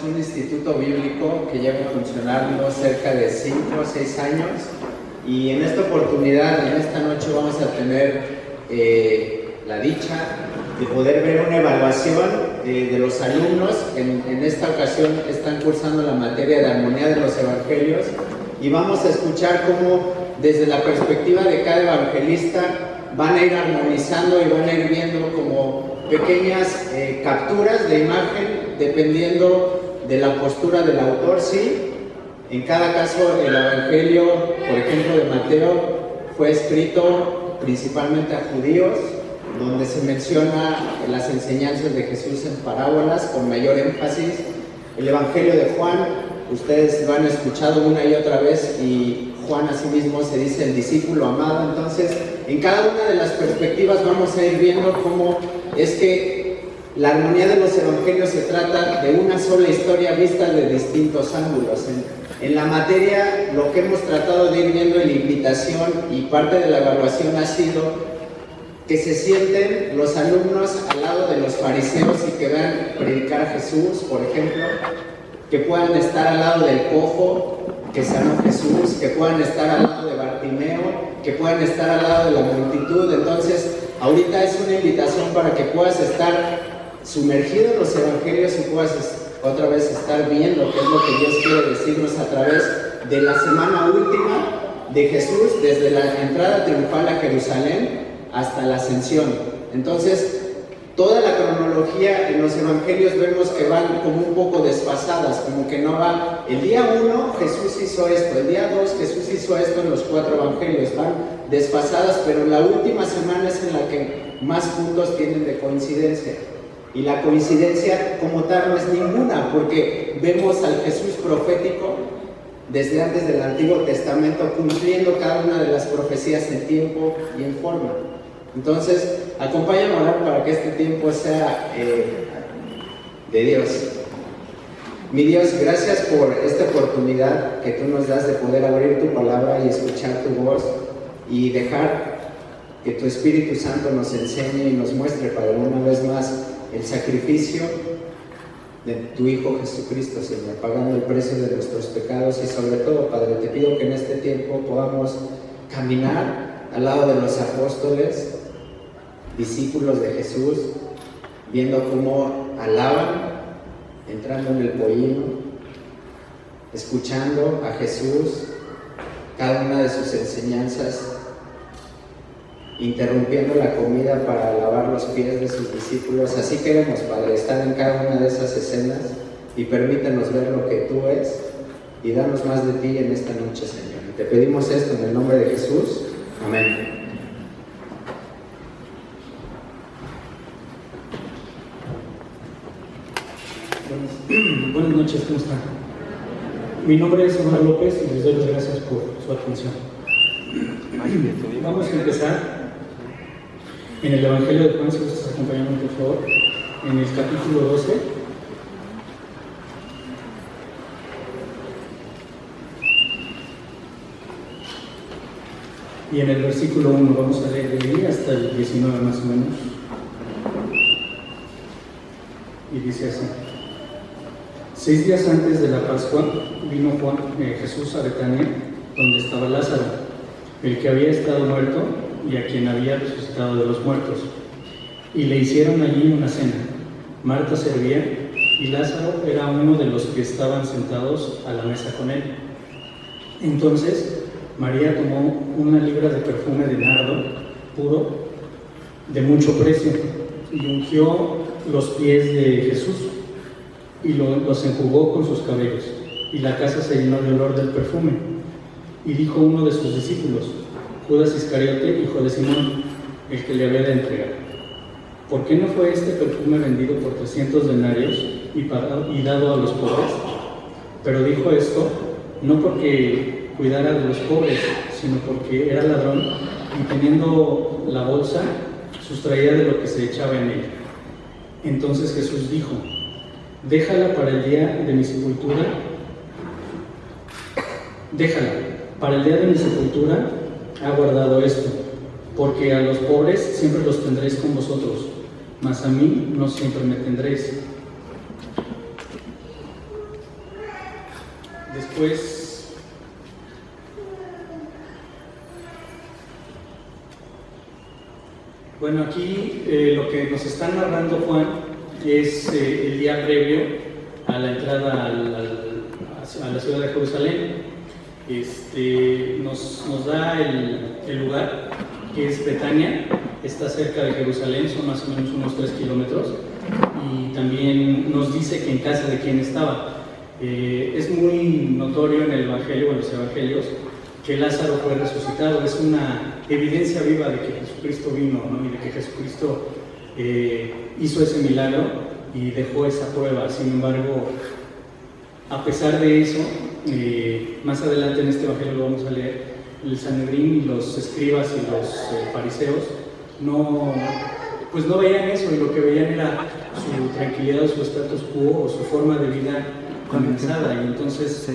un instituto bíblico que lleva funcionando cerca de 5 o 6 años, y en esta oportunidad, en esta noche, vamos a tener la dicha de poder ver una evaluación de los alumnos. En esta ocasión están cursando la materia de armonía de los evangelios, y vamos a escuchar cómo desde la perspectiva de cada evangelista van a ir armonizando y van a ir viendo como pequeñas capturas de imagen dependiendo de la postura del autor. Sí, en cada caso el evangelio, por ejemplo de Mateo, fue escrito principalmente a judíos, donde se menciona las enseñanzas de Jesús en parábolas con mayor énfasis. El evangelio de Juan, ustedes lo han escuchado una y otra vez, y Juan asimismo se dice el discípulo amado. Entonces, en cada una de las perspectivas vamos a ir viendo cómo es que la armonía de los evangelios se trata de una sola historia vista de distintos ángulos. En la materia, lo que hemos tratado de ir viendo en la invitación y parte de la evaluación ha sido que se sienten los alumnos al lado de los fariseos y que vean predicar a Jesús, por ejemplo, que puedan estar al lado del cojo que sanó Jesús, que puedan estar al lado de Bartimeo, que puedan estar al lado de la multitud. Entonces, ahorita es una invitación para que puedas estar sumergido en los evangelios y puedas otra vez estar viendo qué es lo que Dios quiere decirnos a través de la semana última de Jesús, desde la entrada triunfal a Jerusalén hasta la ascensión. Entonces, toda la cronología en los evangelios vemos que van como un poco desfasadas, como que no va, el día 1 Jesús hizo esto, el día 2 Jesús hizo esto en los 4 evangelios, van desfasadas, pero la última semana es en la que más puntos tienen de coincidencia. Y la coincidencia como tal no es ninguna, porque vemos al Jesús profético desde antes del Antiguo Testamento cumpliendo cada una de las profecías en tiempo y en forma. Entonces, acompáñame a orar para que este tiempo sea de Dios. Mi Dios, gracias por esta oportunidad que tú nos das de poder abrir tu palabra y escuchar tu voz y dejar que tu Espíritu Santo nos enseñe y nos muestre, Padre, una vez más el sacrificio de tu Hijo Jesucristo, Señor, pagando el precio de nuestros pecados. Y sobre todo, Padre, te pido que en este tiempo podamos caminar al lado de los apóstoles, discípulos de Jesús, viendo cómo alaban, entrando en el pollino, escuchando a Jesús, cada una de sus enseñanzas, interrumpiendo la comida para lavar los pies de sus discípulos. Así queremos, Padre, estar en cada una de esas escenas, y permítanos ver lo que tú es y darnos más de ti en esta noche, Señor. Y te pedimos esto en el nombre de Jesús. Amén. Buenas noches, ¿cómo están? Mi nombre es Omar López y les doy las gracias por su atención. Vamos a empezar en el Evangelio de Juan, si ustedes acompañan, por favor, en el capítulo 12. Y en el versículo 1 vamos a leer de ahí hasta el 19 más o menos. Y dice así: 6 días antes de la Pascua vino Jesús a Betania, donde estaba Lázaro, el que había estado muerto y a quien había resucitado de los muertos. Y le hicieron allí una cena. Marta servía y Lázaro era uno de los que estaban sentados a la mesa con él. Entonces María tomó una libra de perfume de nardo puro de mucho precio y ungió los pies de Jesús y los enjugó con sus cabellos, y la casa se llenó de olor del perfume. Y dijo uno de sus discípulos, Judas Iscariote, hijo de Simón, el que le había de entregar: ¿por qué no fue este perfume vendido por 300 denarios y dado a los pobres? Pero dijo esto no porque cuidara de los pobres, sino porque era ladrón, y teniendo la bolsa, sustraía de lo que se echaba en ella. Entonces Jesús dijo: déjala para el día de mi sepultura. Déjala, para el día de mi sepultura ha guardado esto, porque a los pobres siempre los tendréis con vosotros, mas a mí no siempre me tendréis. Pues bueno, aquí lo que nos está narrando Juan es el día previo a la entrada a la ciudad de Jerusalén. Nos da el lugar, que es Betania, está cerca de Jerusalén, son más o menos unos 3 kilómetros, y también nos dice que en casa de quién estaba. Es muy notorio en el Evangelio, en los Evangelios, que Lázaro fue resucitado. Es una evidencia viva de que Jesucristo vino, ¿no? Y de que Jesucristo hizo ese milagro y dejó esa prueba. Sin embargo, a pesar de eso, más adelante en este Evangelio lo vamos a leer, el Sanedrín y los escribas y los fariseos no veían eso, y lo que veían era su tranquilidad, su status quo o su forma de vida comenzada. Y entonces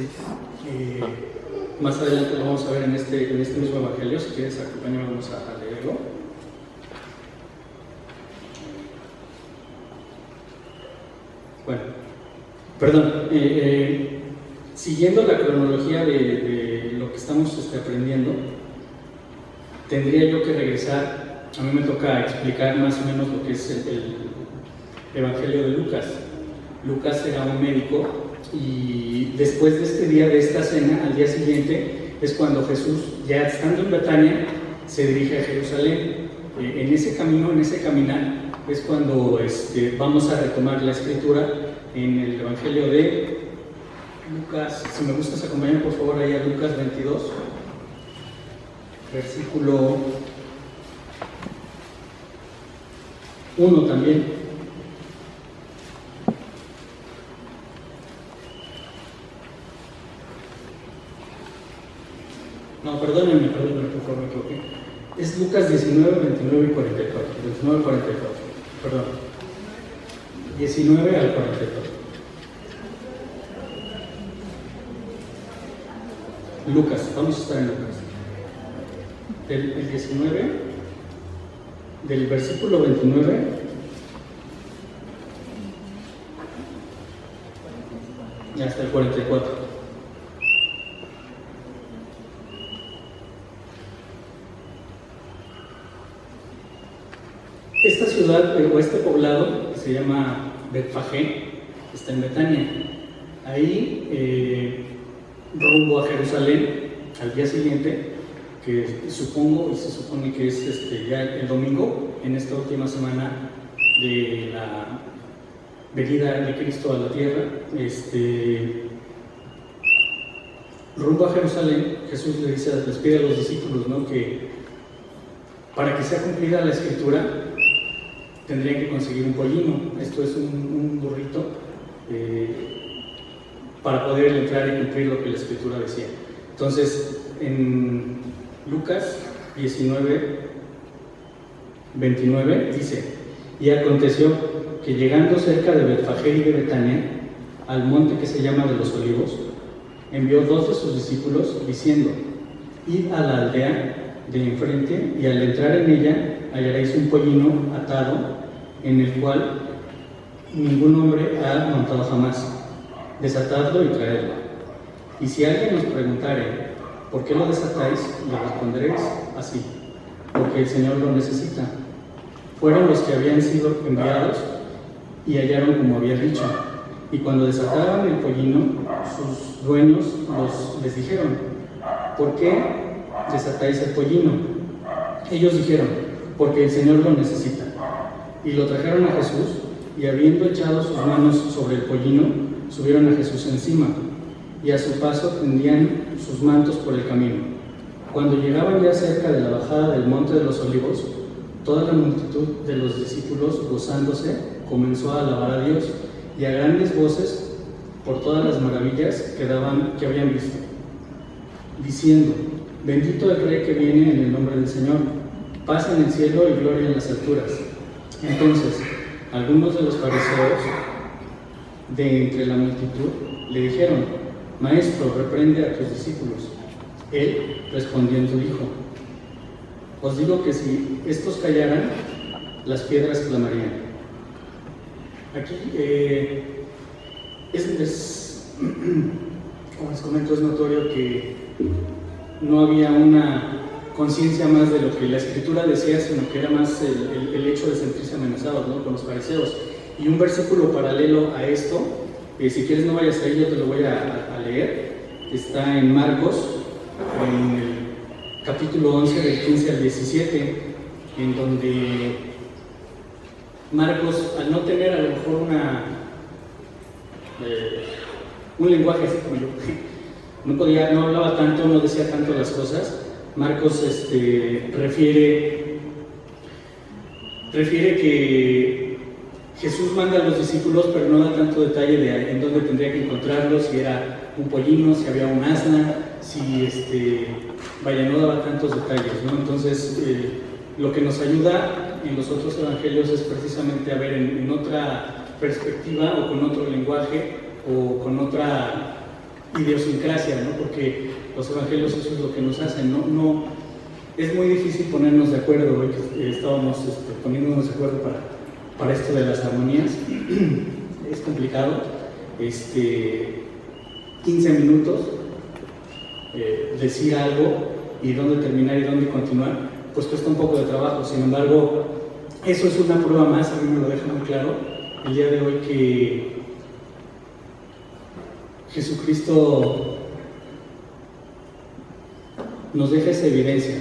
más adelante lo vamos a ver en este mismo Evangelio. Si quieres, acompáñame, vamos a leerlo. Bueno, perdón, siguiendo la cronología de lo que estamos aprendiendo, tendría yo que regresar. A mí me toca explicar más o menos lo que es el Evangelio de Lucas. Lucas era un médico, y después de este día, de esta cena, al día siguiente, es cuando Jesús, ya estando en Betania, se dirige a Jerusalén. En ese camino, en ese caminar, es cuando vamos a retomar la escritura en el Evangelio de Lucas. Si me gustas acompañar por favor ahí a Lucas 22, versículo 1 también. No, perdónenme, por favor, me equivoqué. Es Lucas 19, 29 y 44. 19 al 44, perdón. 19 al 44. Lucas, vamos a estar en Lucas. El 19, del versículo 29 y hasta el 44. Esta ciudad o este poblado, que se llama Betfagé, está en Betania. Ahí, rumbo a Jerusalén, al día siguiente, que supongo y se supone que es ya el domingo, en esta última semana de la venida de Cristo a la tierra, rumbo a Jerusalén, Jesús les pide a los discípulos, ¿no?, que para que sea cumplida la escritura, tendrían que conseguir un pollino. Esto es un burrito para poder entrar y cumplir lo que la escritura decía. Entonces, en Lucas 19, 29 dice: y aconteció que llegando cerca de Betfagé y de Betania, al monte que se llama de los Olivos, envió 2 de sus discípulos diciendo: id a la aldea de enfrente, y al entrar en ella hallaréis un pollino atado, en el cual ningún hombre ha montado jamás. Desatadlo y traedlo. Y si alguien os preguntare: ¿por qué lo desatáis?, le responderéis así: porque el Señor lo necesita. Fueron los que habían sido enviados y hallaron como había dicho. Y cuando desataban el pollino, sus dueños les dijeron: ¿por qué desatáis el pollino? Ellos dijeron: porque el Señor lo necesita. Y lo trajeron a Jesús, y habiendo echado sus manos sobre el pollino, subieron a Jesús encima, y a su paso tendían sus mantos por el camino. Cuando llegaban ya cerca de la bajada del monte de los Olivos, toda la multitud de los discípulos, gozándose, comenzó a alabar a Dios, y a grandes voces, por todas las maravillas que habían visto, diciendo: bendito el Rey que viene en el nombre del Señor, paz en el cielo y gloria en las alturas. Entonces, algunos de los fariseos de entre la multitud le dijeron: Maestro, reprende a tus discípulos. Él, respondiendo, dijo: os digo que si estos callaran, las piedras clamarían. Aquí como les comento, es notorio que no había una conciencia más de lo que la Escritura decía, sino que era más el hecho de sentirse amenazados, ¿no?, con los fariseos. Y un versículo paralelo a esto, si quieres no vayas ahí, yo te lo voy a leer, está en Marcos, en el capítulo 11, del 15 al 17, en donde Marcos, al no tener a lo mejor un lenguaje así como yo, no hablaba tanto, no decía tanto las cosas, Marcos refiere que Jesús manda a los discípulos, pero no da tanto detalle de en dónde tendría que encontrarlos, si era un pollino, si había un asna, si no daba tantos detalles, ¿no? Entonces, lo que nos ayuda en los otros evangelios es precisamente a ver en otra perspectiva o con otro lenguaje o con otra idiosincrasia, ¿no? Porque los evangelios eso es lo que nos hacen, no es muy difícil ponernos de acuerdo. Hoy que estábamos poniéndonos de acuerdo para esto de las armonías, es complicado. 15 minutos, decir algo y dónde terminar y dónde continuar, pues cuesta un poco de trabajo. Sin embargo, eso es una prueba más, a mí me lo deja muy claro el día de hoy, que Jesucristo nos deja esa evidencia,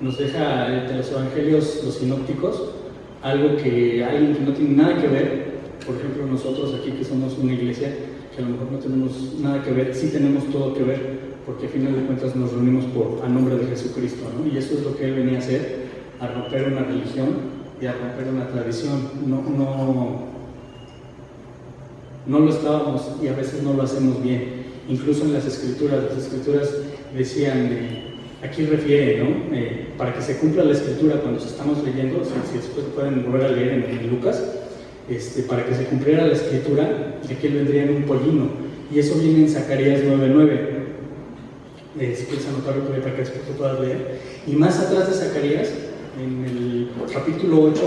nos deja entre los evangelios, los sinópticos, algo que alguien que no tiene nada que ver, por ejemplo nosotros aquí que somos una iglesia, que a lo mejor no tenemos nada que ver, sí tenemos todo que ver, porque a final de cuentas nos reunimos a nombre de Jesucristo, ¿no? Y eso es lo que Él venía a hacer, a romper una religión y a romper una tradición. No lo estábamos y a veces no lo hacemos bien. Incluso en las escrituras decían, aquí refiere, ¿no? Para que se cumpla la escritura cuando estamos leyendo, si después pueden volver a leer en Lucas, para que se cumpliera la escritura de que Él vendría en un pollino, y eso viene en Zacarías 9:9. Si quieres anotarlo para que después lo puedas leer. Y más atrás de Zacarías, en el capítulo 8,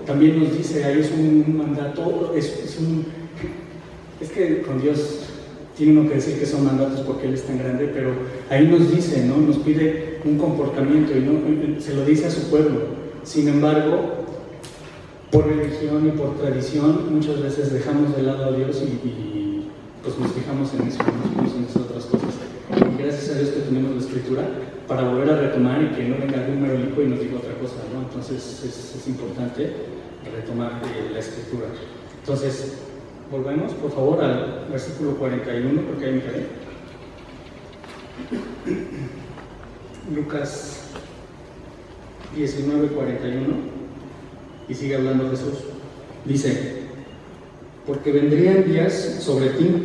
también nos dice, ahí es un mandato, es que con Dios tiene uno que decir que son mandatos porque Él es tan grande, pero ahí nos dice, ¿no? Nos pide un comportamiento y se lo dice a su pueblo. Sin embargo, por religión y por tradición, muchas veces dejamos de lado a Dios y pues nos fijamos en eso, en esas otras cosas. Y gracias a Dios que tenemos la Escritura para volver a retomar y que no venga algún merolico y nos diga otra cosa, ¿no? Entonces es importante retomar la Escritura. Entonces, volvemos, por favor, al versículo 41, porque ahí me quedé. Lucas 19:41, y sigue hablando Jesús. Dice, porque vendrían días sobre ti.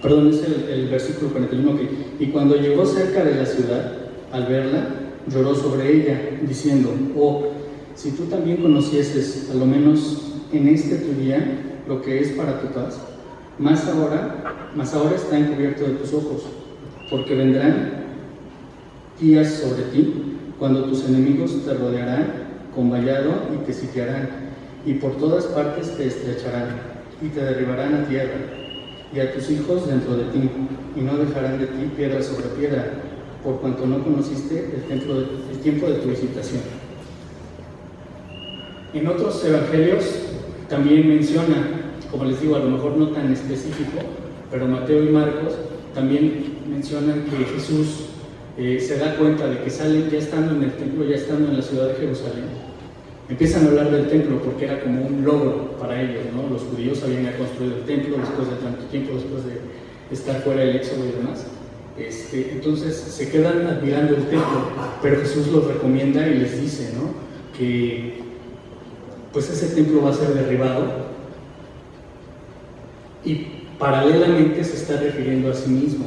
Perdón, es el versículo 41, que y cuando llegó cerca de la ciudad, al verla, lloró sobre ella, diciendo, oh, si tú también conocieses, a lo menos en tu día, lo que es para tu paz, más ahora está encubierto de tus ojos, porque vendrán días sobre ti, cuando tus enemigos te rodearán con vallado y te sitiarán, y por todas partes te estrecharán, y te derribarán a tierra, y a tus hijos dentro de ti, y no dejarán de ti piedra sobre piedra, por cuanto no conociste el tiempo de tu visitación. En otros evangelios también menciona, como les digo, a lo mejor no tan específico, pero Mateo y Marcos también mencionan que Jesús se da cuenta de que salen ya estando en el templo, ya estando en la ciudad de Jerusalén. Empiezan a hablar del templo porque era como un logro para ellos, ¿no? Los judíos habían ya construido el templo después de tanto tiempo, después de estar fuera del éxodo y demás. Entonces se quedan admirando el templo, pero Jesús los recomienda y les dice, ¿no?, que pues ese templo va a ser derribado, y paralelamente se está refiriendo a sí mismo,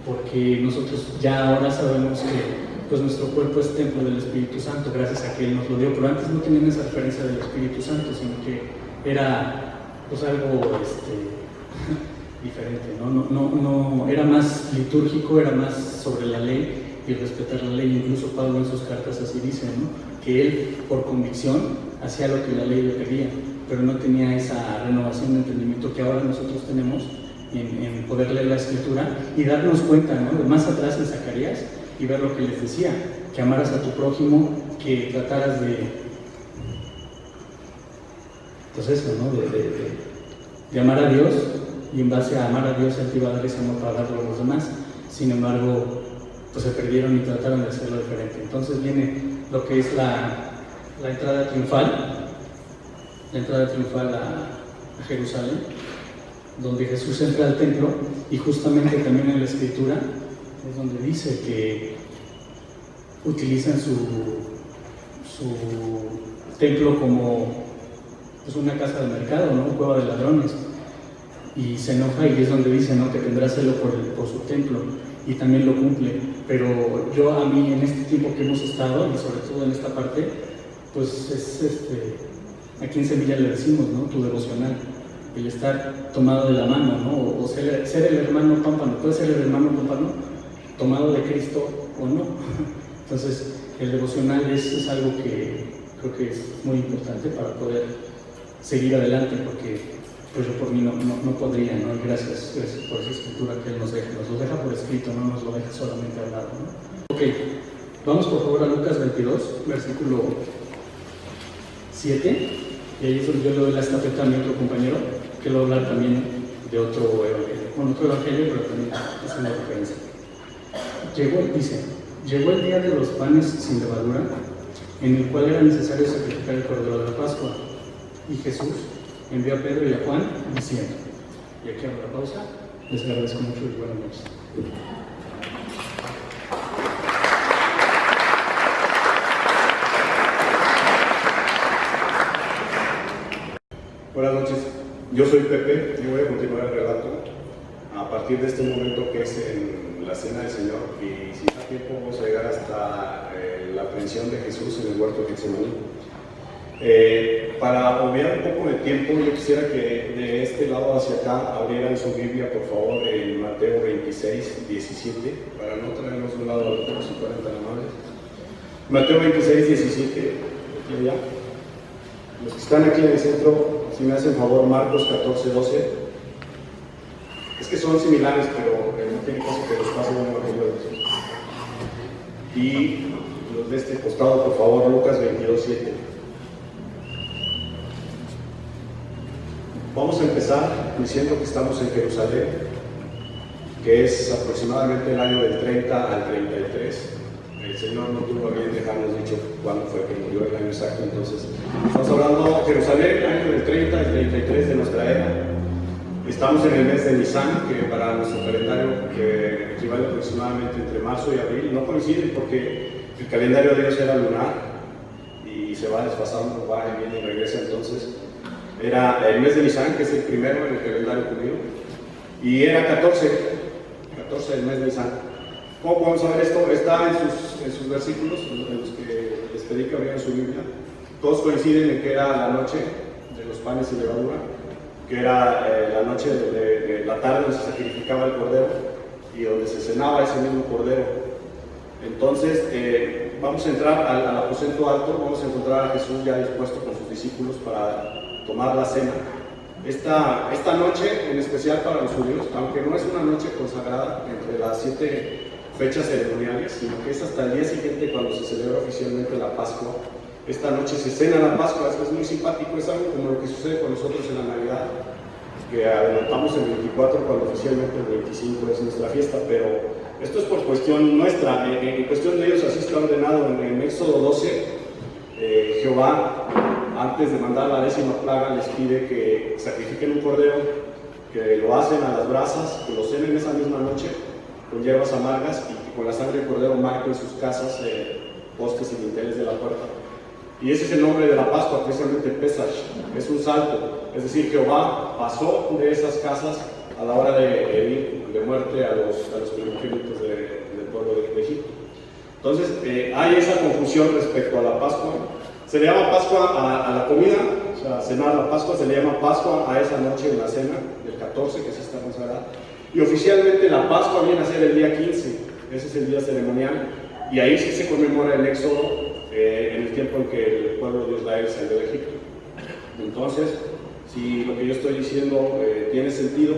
porque nosotros ya ahora sabemos que pues nuestro cuerpo es templo del Espíritu Santo, gracias a que Él nos lo dio, pero antes no tenían esa referencia del Espíritu Santo, sino que era pues algo diferente, ¿no? No era más litúrgico, era más sobre la ley, y respetar la ley. Incluso Pablo en sus cartas así dice, ¿no? Que él por convicción hacía lo que la ley le pedía, pero no tenía esa renovación de entendimiento que ahora nosotros tenemos en poder leer la Escritura y darnos cuenta, ¿no? De más atrás en Zacarías y ver lo que les decía, que amaras a tu prójimo, que trataras de pues eso, ¿no? De amar a Dios, y en base a amar a Dios Él te iba a dar ese amor para darlo a los demás. Sin embargo, pues se perdieron y trataron de hacerlo diferente. Entonces viene lo que es la entrada triunfal, a Jerusalén, donde Jesús entra al templo, y justamente también en la Escritura es donde dice que utilizan su templo como pues una casa de mercado, ¿no? Cueva de ladrones, y se enoja, y es donde dice, ¿no? Que tendrá celo por su templo, y también lo cumple. Pero a mí en este tiempo que hemos estado, y sobre todo en esta parte, pues es aquí en Semilla le decimos, ¿no? Tu devocional, el estar tomado de la mano, ¿no? O ser el hermano pámpano. Puede ser el hermano pámpano tomado de Cristo o no. Entonces el devocional es algo que creo que es muy importante para poder seguir adelante, porque pues yo por mí no podría, ¿no? Gracias por esa escritura que Él nos lo deja por escrito, no nos lo deja solamente hablado, ¿no? Ok, vamos por favor a Lucas 22, versículo 7, y ahí es donde yo le doy la estafeta a mi otro compañero, que lo va a hablar también de otro evangelio, pero también es una referencia. Llegó el día de los panes sin levadura, en el cual era necesario sacrificar el cordero de la Pascua, y Jesús envió a Pedro y a Juan diciendo, y aquí hago la pausa, les agradezco mucho y buenas noches. Buenas noches, yo soy Pepe y voy a continuar el relato a partir de este momento que es en la Cena del Señor, y si da tiempo vamos a llegar hasta la aprehensión de Jesús en el huerto de Getsemaní. Para obviar un poco de tiempo, yo quisiera que de este lado hacia acá abrieran su Biblia, por favor, en Mateo 26, 17, para no traernos de un lado a otro, si fueran tan amables. Mateo 26, 17, aquí allá. Los que están aquí en el centro, si me hacen favor, Marcos 14, 12. Es que son similares, pero no tiene caso que los pase un evangelio de Jesús. Y los de este costado, por favor, Lucas 22, 7. Vamos a empezar diciendo que estamos en Jerusalén, que es aproximadamente el año del 30 al 33. El Señor no tuvo a bien dejarnos dicho cuándo fue que murió, el año exacto. Entonces, estamos hablando de Jerusalén, el año del 30 al 33 de nuestra era. Estamos en el mes de Nisan, que para nuestro calendario, que equivale aproximadamente entre marzo y abril, no coincide porque el calendario de Dios era lunar y se va desfasando, va y viene y regresa. Entonces, era el mes de Nisan, que es el primero en el calendario judío, y era 14 del mes de Nisan. ¿Cómo podemos saber esto? Está en sus versículos, en los que les pedí que abrieran su Biblia. Todos coinciden en que era la noche de los panes y levadura, que era la noche de la tarde donde se sacrificaba el cordero y donde se cenaba ese mismo cordero. Entonces, vamos a entrar al aposento alto, vamos a encontrar a Jesús ya dispuesto con sus discípulos para tomar la cena. Esta noche, en especial para los judíos, aunque no es una noche consagrada entre las 7 fechas ceremoniales, sino que es hasta el día siguiente cuando se celebra oficialmente la Pascua. Esta noche se cena la Pascua, es muy simpático, es algo como lo que sucede con nosotros en la Navidad, que adelantamos el 24 cuando oficialmente el 25 es nuestra fiesta, pero esto es por cuestión nuestra. En cuestión de ellos así está ordenado en Éxodo 12. Jehová, antes de mandar la 10ª plaga, les pide que sacrifiquen un cordero, que lo hacen a las brasas, que lo cenen esa misma noche con hierbas amargas, y que con la sangre del cordero marquen sus casas, postes y dinteles de la puerta. Y ese es el nombre de la Pascua, precisamente Pesach, es un salto. Es decir, Jehová pasó de esas casas a la hora de herir de muerte a los primogénitos del pueblo de Egipto. Entonces, hay esa confusión respecto a la Pascua. Se le llama Pascua a la comida, o sea, cenar la Pascua, se le llama Pascua a esa noche en la cena del 14, que sí está consagrada. Y oficialmente la Pascua viene a ser el día 15, ese es el día ceremonial, y ahí sí se conmemora el éxodo en el tiempo en que el pueblo de Israel salió de Egipto. Entonces, si lo que yo estoy diciendo tiene sentido,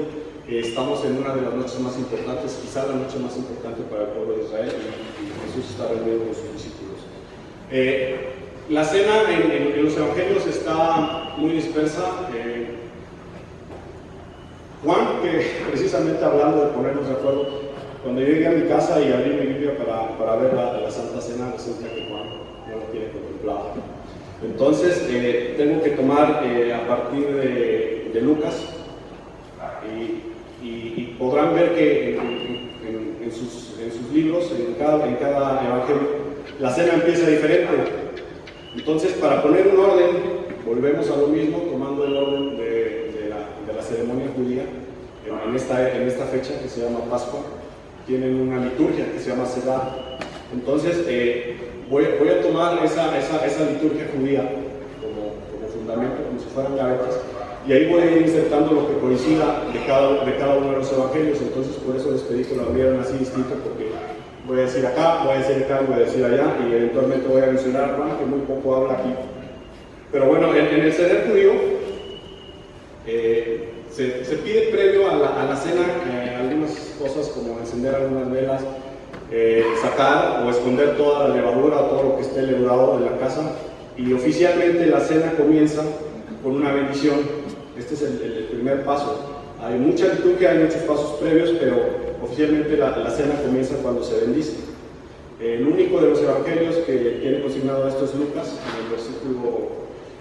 estamos en una de las noches más importantes, quizá la noche más importante para el pueblo de Israel, y Jesús está reunido con sus discípulos. La cena en los evangelios está muy dispersa. Juan, que precisamente hablando de ponernos de acuerdo, cuando yo llegué a mi casa y abrí mi Biblia para ver la Santa Cena, resulta que Juan no lo tiene contemplado. Entonces, tengo que tomar a partir de Lucas, y podrán ver que en sus libros, en cada evangelio, la cena empieza diferente. Entonces, para poner un orden, volvemos a lo mismo, tomando el orden de la ceremonia judía en esta fecha que se llama Pascua. Tienen una liturgia que se llama Sedá. Entonces, voy a tomar esa liturgia judía como fundamento, como si fueran gavetas, y ahí voy a ir insertando lo que coincida de cada uno de los evangelios. Entonces, por eso les pedí que lo abrieran así distinto, porque voy a decir acá, voy a decir acá, voy a decir allá, y eventualmente voy a mencionar a Juan, que muy poco habla aquí. Pero bueno, en el Seder judío se pide previo a la cena algunas cosas como encender algunas velas, sacar o esconder toda la levadura o todo lo que esté leudado de la casa, y oficialmente la cena comienza con una bendición. Este es el primer paso. Hay mucha liturgia, hay muchos pasos previos, pero oficialmente la cena comienza cuando se bendice. El único de los evangelios que tiene consignado esto es Lucas,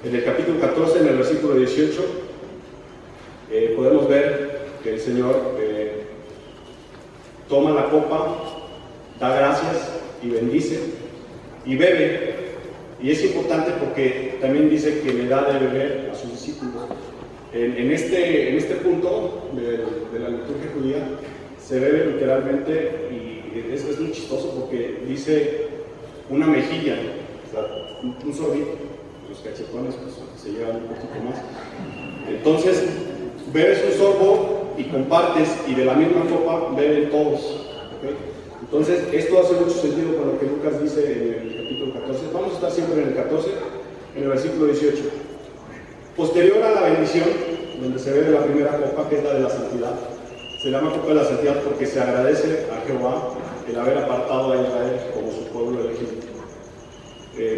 en el capítulo 14, en el versículo 18, podemos ver que el Señor toma la copa, da gracias y bendice y bebe. Y es importante porque también dice que le da de beber a sus discípulos. En este punto de la liturgia judía se bebe literalmente, y es muy chistoso porque dice una mejilla, o sea, un sorbito. Los cachetones pues, se llevan un poquito más. Entonces, bebes un sorbo y compartes, y de la misma copa beben todos. ¿Okay? Entonces, esto hace mucho sentido con lo que Lucas dice en el capítulo 14. Vamos a estar siempre en el 14, en el versículo 18. Posterior a la bendición, donde se bebe la primera copa, que es la de la santidad, se llama copa de la santidad porque se agradece a Jehová el haber apartado a Israel como su pueblo elegido.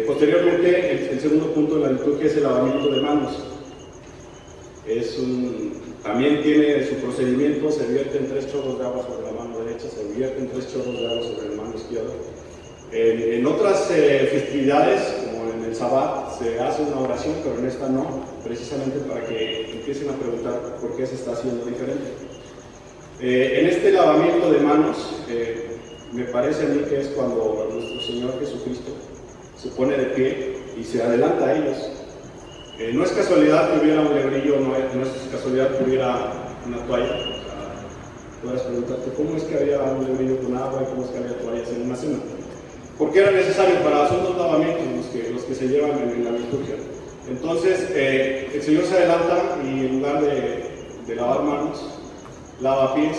Posteriormente, el segundo punto de la liturgia es el lavamiento de manos. También tiene su procedimiento, se vierten 3 chorros de agua sobre la mano derecha, se vierten 3 chorros de agua sobre la mano izquierda. En otras festividades, como en el Sabbat, se hace una oración, pero en esta no, precisamente para que empiecen a preguntar por qué se está haciendo diferente. En este lavamiento de manos, me parece a mí que es cuando nuestro Señor Jesucristo se pone de pie y se adelanta a ellos. No es casualidad que hubiera un lebrillo, no es casualidad que hubiera una toalla. Puedes preguntarte cómo es que había un lebrillo con agua y cómo es que había toallas en una cena. Porque era necesario para asuntos lavamientos los que se llevan en la liturgia. Entonces, el Señor se adelanta y en lugar de lavar manos, lava pies.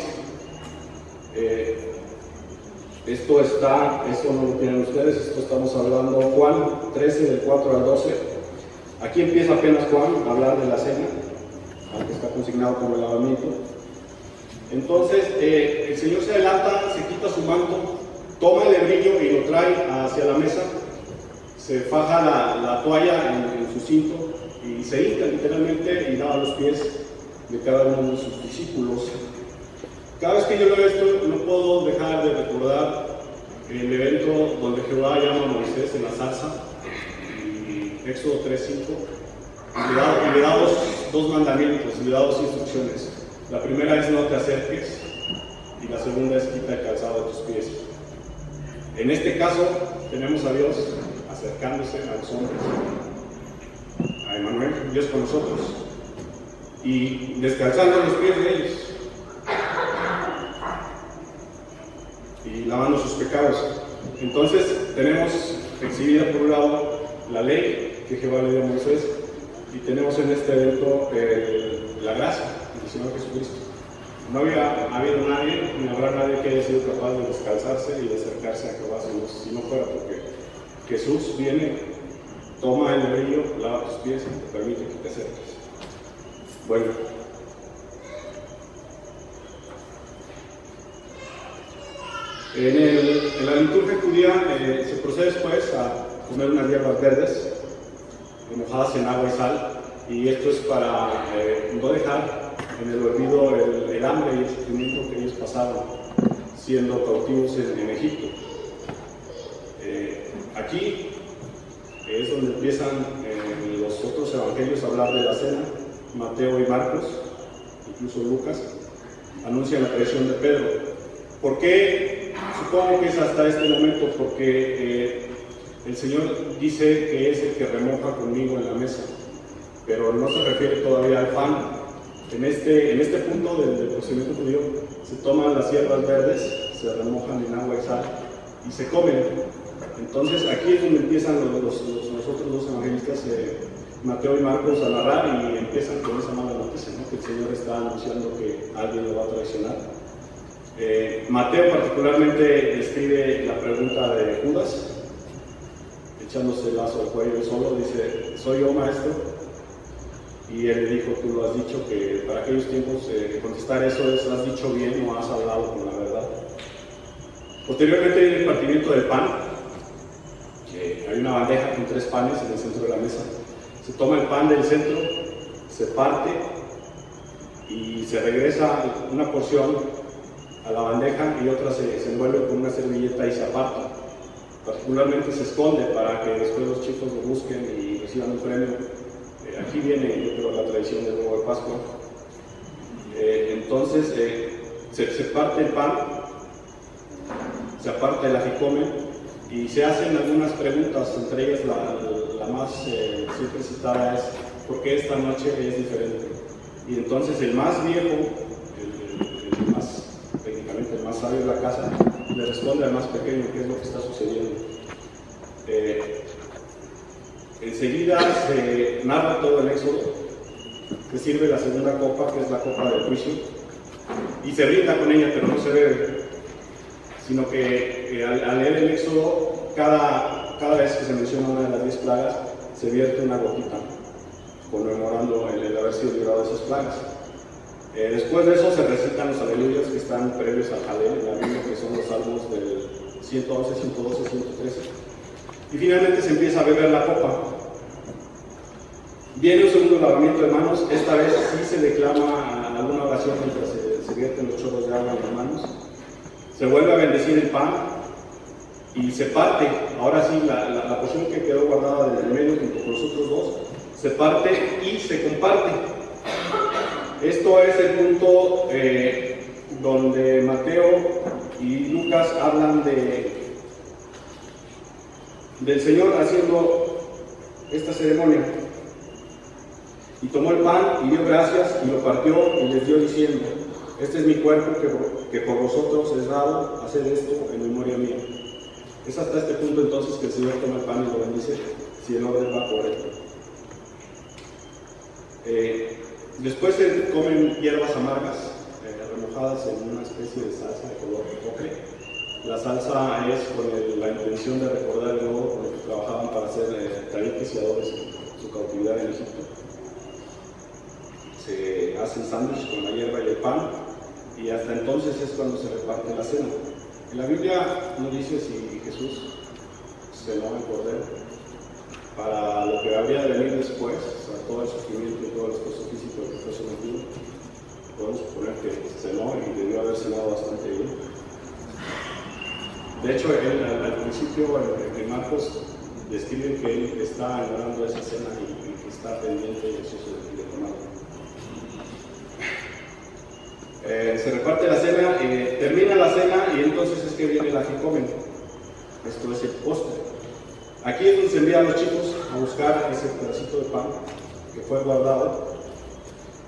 Esto no lo tienen ustedes, esto estamos hablando Juan 13, del 4 al 12. Aquí empieza apenas Juan a hablar de la cena, aunque está consignado como el lavamiento. Entonces, el Señor se adelanta, se quita su manto, toma el lebrillo y lo trae hacia la mesa, se faja la toalla en su cinto y se hinca literalmente y lava los pies de cada uno de sus discípulos. Cada vez que yo leo esto, no puedo dejar de recordar el evento donde Jehová llama a Moisés en la zarza, y Éxodo 3:5, y le da dos mandamientos, le da 2 instrucciones. La primera es no te acerques, y la segunda es quita el calzado de tus pies. En este caso, tenemos a Dios acercándose a los hombres, a Emmanuel, Dios con nosotros, y descalzando los pies de ellos y lavando sus pecados. Entonces tenemos exhibida por un lado la ley que Jehová le dio a Moisés, y tenemos en este evento la gracia del Señor Jesucristo. No había habido nadie, ni habrá nadie que haya sido capaz de descalzarse y de acercarse a Jehová si no fuera porque Jesús viene, toma el nebrillo, lava tus pies y te permite que te acerques. Bueno, en la liturgia judía se procede después a comer unas hierbas verdes mojadas en agua y sal, y esto es para no dejar en el olvido el hambre y el sufrimiento que ellos pasaron siendo cautivos en Egipto. Aquí es donde empiezan los otros evangelios a hablar de la cena. Mateo y Marcos, incluso Lucas, anuncian la traición de Pedro. ¿Por qué? Supongo que es hasta este momento, porque el Señor dice que es el que remoja conmigo en la mesa, pero no se refiere todavía al pan. En este punto del procedimiento judío se toman las hierbas verdes, se remojan en agua y sal y se comen. Entonces aquí es donde empiezan los otros dos evangelistas, Mateo y Marcos, a narrar, y empiezan con esa mala noticia, ¿no? Que el Señor está anunciando que alguien lo va a traicionar. Mateo particularmente describe la pregunta de Judas, echándose el lazo al cuello él solo, dice: ¿soy yo, maestro? Y él le dijo: tú lo has dicho, que para aquellos tiempos contestar eso es: ¿has dicho bien o has hablado con la verdad? Posteriormente, el partimiento del pan. Hay una bandeja con 3 panes en el centro de la mesa. Se toma el pan del centro, se parte y se regresa una porción a la bandeja y otra se envuelve con una servilleta y se aparta. Particularmente se esconde para que después los chicos lo busquen y reciban un premio. Aquí viene, yo creo, la tradición del huevo de Pascua. Entonces se parte el pan, se aparta el ajicomen y se hacen algunas preguntas, entre ellas la más siempre citada es: ¿por qué esta noche es diferente? Y entonces el más viejo, técnicamente el más sabio de la casa, le responde al más pequeño qué es lo que está sucediendo. Enseguida se narra todo el Éxodo, se sirve la segunda copa, que es la copa del juicio, y se brinda con ella, pero no se bebe, sino que al leer el Éxodo, cada vez que se menciona una de las 10 plagas, se vierte una gotita, conmemorando el haber sido librado de esas plagas. Después de eso se recitan los aleluyas que están previos al Jalel en la Biblia, que son los salmos del 111, 112, 113. Y finalmente se empieza a beber la copa. Viene un segundo lavamiento de manos. Esta vez sí se declama alguna oración mientras se vierten los chorros de agua en las manos. Se vuelve a bendecir el pan y se parte. Ahora sí, la porción que quedó guardada desde el medio junto con los otros dos, se parte y se comparte. Esto es el punto donde Mateo y Lucas hablan del Señor haciendo esta ceremonia. Y tomó el pan y dio gracias y lo partió y les dio diciendo: este es mi cuerpo que por vosotros es dado, haced esto en memoria mía. Es hasta este punto entonces que el Señor toma el pan y lo bendice, si el orden va correcto. Después se comen hierbas amargas, remojadas en una especie de salsa de color ocre. La salsa es con la intención de recordar el modo con el que trabajaban para hacer tabiques y adobes en su cautividad en Egipto. Se hacen sándwiches con la hierba y el pan, y hasta entonces es cuando se reparte la cena. En la Biblia no dice si Jesús cenó el cordero. Para lo que habría de venir después, o sea, todo el sufrimiento y todo el esfuerzo físico que fue sometido, podemos suponer que cenó y debió haber cenado bastante bien. De hecho, él al principio, en Marcos, describe que él está añorando esa cena y que está pendiente de eso de tomarlo. Se reparte la cena, termina la cena y entonces es que viene el ajicomen. Esto es el postre. Aquí es donde se envían a los chicos a buscar ese pedacito de pan que fue guardado.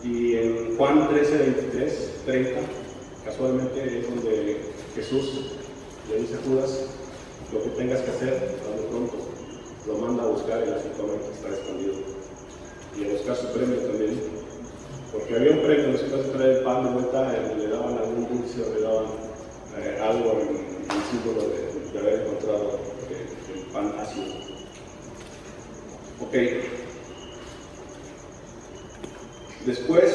Y en Juan 13, 23, 30, casualmente es donde Jesús le dice a Judas: lo que tengas que hacer, hazlo pronto. Lo manda a buscar el ajicomen que está escondido. Y a buscar su premio también. porque había un premio después de traer el pan de vuelta, le daban algún dulce o le daban algo en símbolo de haber encontrado el pan ácido. Ok. Después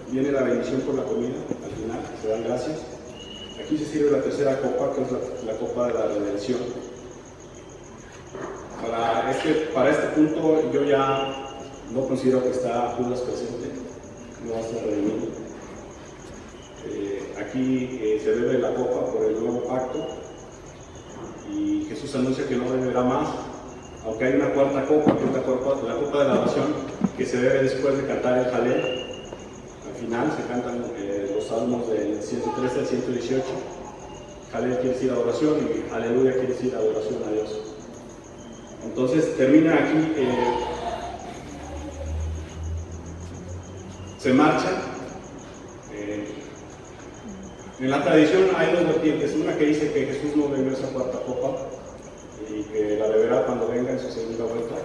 viene la bendición por la comida, al final se dan gracias. Aquí se sirve la tercera copa, que es la copa de la redención. Para este punto yo ya no considero que está Judas presente, no va a estar redimido. Aquí se bebe la copa por el nuevo pacto y Jesús anuncia que no beberá más, aunque hay una cuarta copa, que es la copa de la oración, que se bebe después de cantar el Jalel. Al final se cantan los salmos del 113 al 118. Jalel quiere decir adoración y Aleluya quiere decir adoración a Dios. Entonces termina aquí, se marcha. En la tradición hay dos vertientes, una que dice que Jesús no bebió esa cuarta copa y que la beberá cuando venga en su segunda vuelta,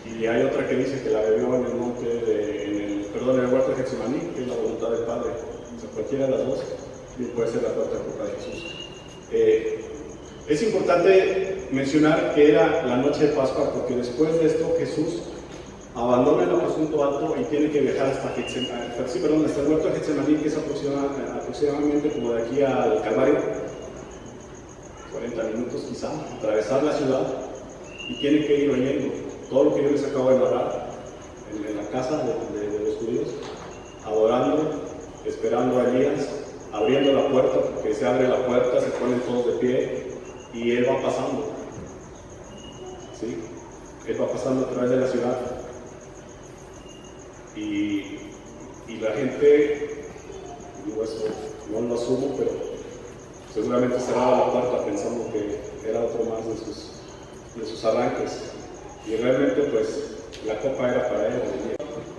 y hay otra que dice que la bebió en el monte en el huerto de Getsemaní, que es la voluntad del Padre. O sea, cualquiera de las dos puede ser la cuarta copa de Jesús. Es importante mencionar que era la noche de Pascua, porque después de esto Jesús abandona el aposento alto y tiene que viajar hasta el huerto de Getsemaní, que es aproximadamente como de aquí al Calvario, 40 minutos quizá, atravesar la ciudad, y tiene que ir oyendo todo lo que yo les acabo de narrar en la casa de los judíos, adorando, esperando a Elías, abriendo la puerta, porque se abre la puerta, se ponen todos de pie y él va pasando. ¿Sí? Él va pasando a través de la ciudad. Y la gente, digo eso, no lo asumo, pero seguramente cerraba la puerta pensando que era otro más de sus arranques. Y realmente pues la copa era para él.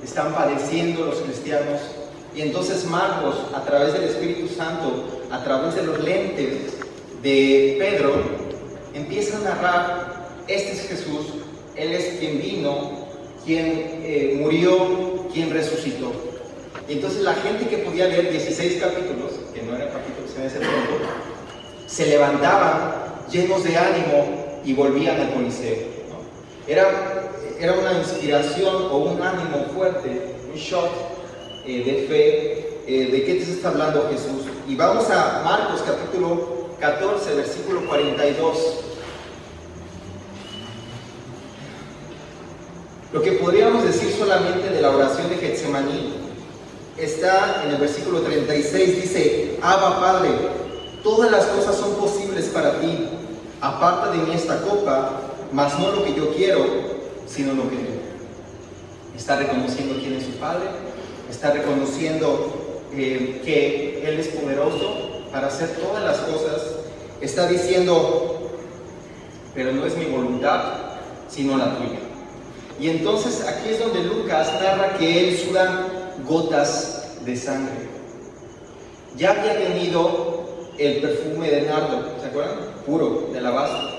Están padeciendo los cristianos, y entonces Marcos, a través del Espíritu Santo, a través de los lentes de Pedro, empieza a narrar: este es Jesús, Él es quien vino, quien murió, quien resucitó. Y entonces la gente que podía leer 16 capítulos, que no eran capítulos en ese tiempo, se levantaban llenos de ánimo y volvían al Coliseo, ¿no? Era una inspiración o un ánimo fuerte, un shot de fe, de qué te está hablando Jesús. Y vamos a Marcos capítulo 14, versículo 42. Lo que podríamos decir solamente de la oración de Getsemaní está en el versículo 36, dice: Abba Padre, todas las cosas son posibles para ti, aparta de mí esta copa, mas no lo que yo quiero, sino lo que tú. Está reconociendo quién es su Padre, está reconociendo que Él es poderoso para hacer todas las cosas, está diciendo: pero no es mi voluntad, sino la tuya. Y entonces aquí es donde Lucas narra que él suda gotas de sangre. Ya había tenido el perfume de nardo, ¿se acuerdan? Puro, de alabastro.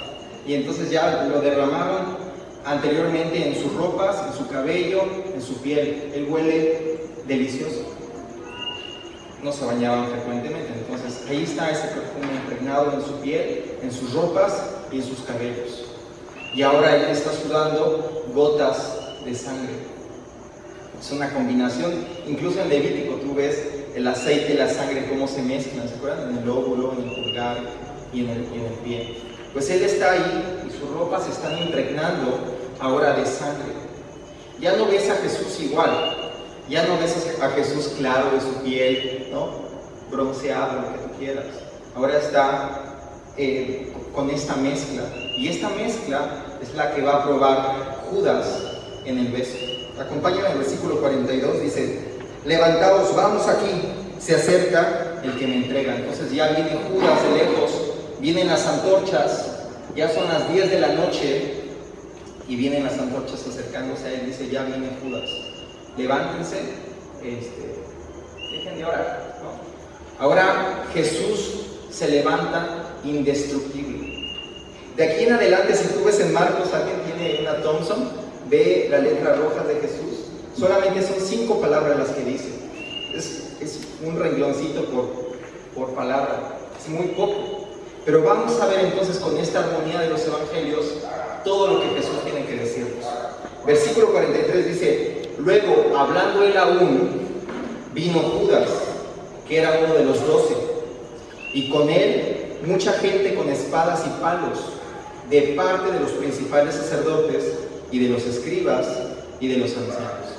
Y entonces ya lo derramaron anteriormente en sus ropas, en su cabello, en su piel. Él huele delicioso. No se bañaban frecuentemente, entonces ahí está ese perfume impregnado en su piel, en sus ropas y en sus cabellos. Y ahora él está sudando gotas de sangre. Es una combinación. Incluso en Levítico tú ves el aceite y la sangre cómo se mezclan, ¿se acuerdan? En el lóbulo, en el pulgar y en el pie. Pues él está ahí y sus ropas se están impregnando ahora de sangre. Ya no ves a Jesús igual. Ya no ves a Jesús claro de su piel, ¿no? Bronceado, lo que tú quieras. Ahora está con esta mezcla. Y esta mezcla es la que va a probar Judas en el beso. Acompáñame al versículo 42, dice: levantaos, vamos aquí, se acerca el que me entrega. Entonces ya viene Judas de lejos, vienen las antorchas, ya son las 10 de la noche y vienen las antorchas acercándose a él. Dice: ya viene Judas, levántense, dejen de orar, ¿no? Ahora Jesús se levanta indestructible. De aquí en adelante, si tú ves en Marcos, alguien tiene una Thompson, ve la letra roja de Jesús, Solamente son 5 palabras las que dice. Es un rengloncito por palabra, es muy poco. Pero vamos a ver entonces con esta armonía de los evangelios todo lo que Jesús tiene que decirnos. Versículo 43 dice: luego, hablando él aún, vino Judas, que era uno de los 12, y con él mucha gente con espadas y palos, de parte de los principales sacerdotes y de los escribas y de los ancianos.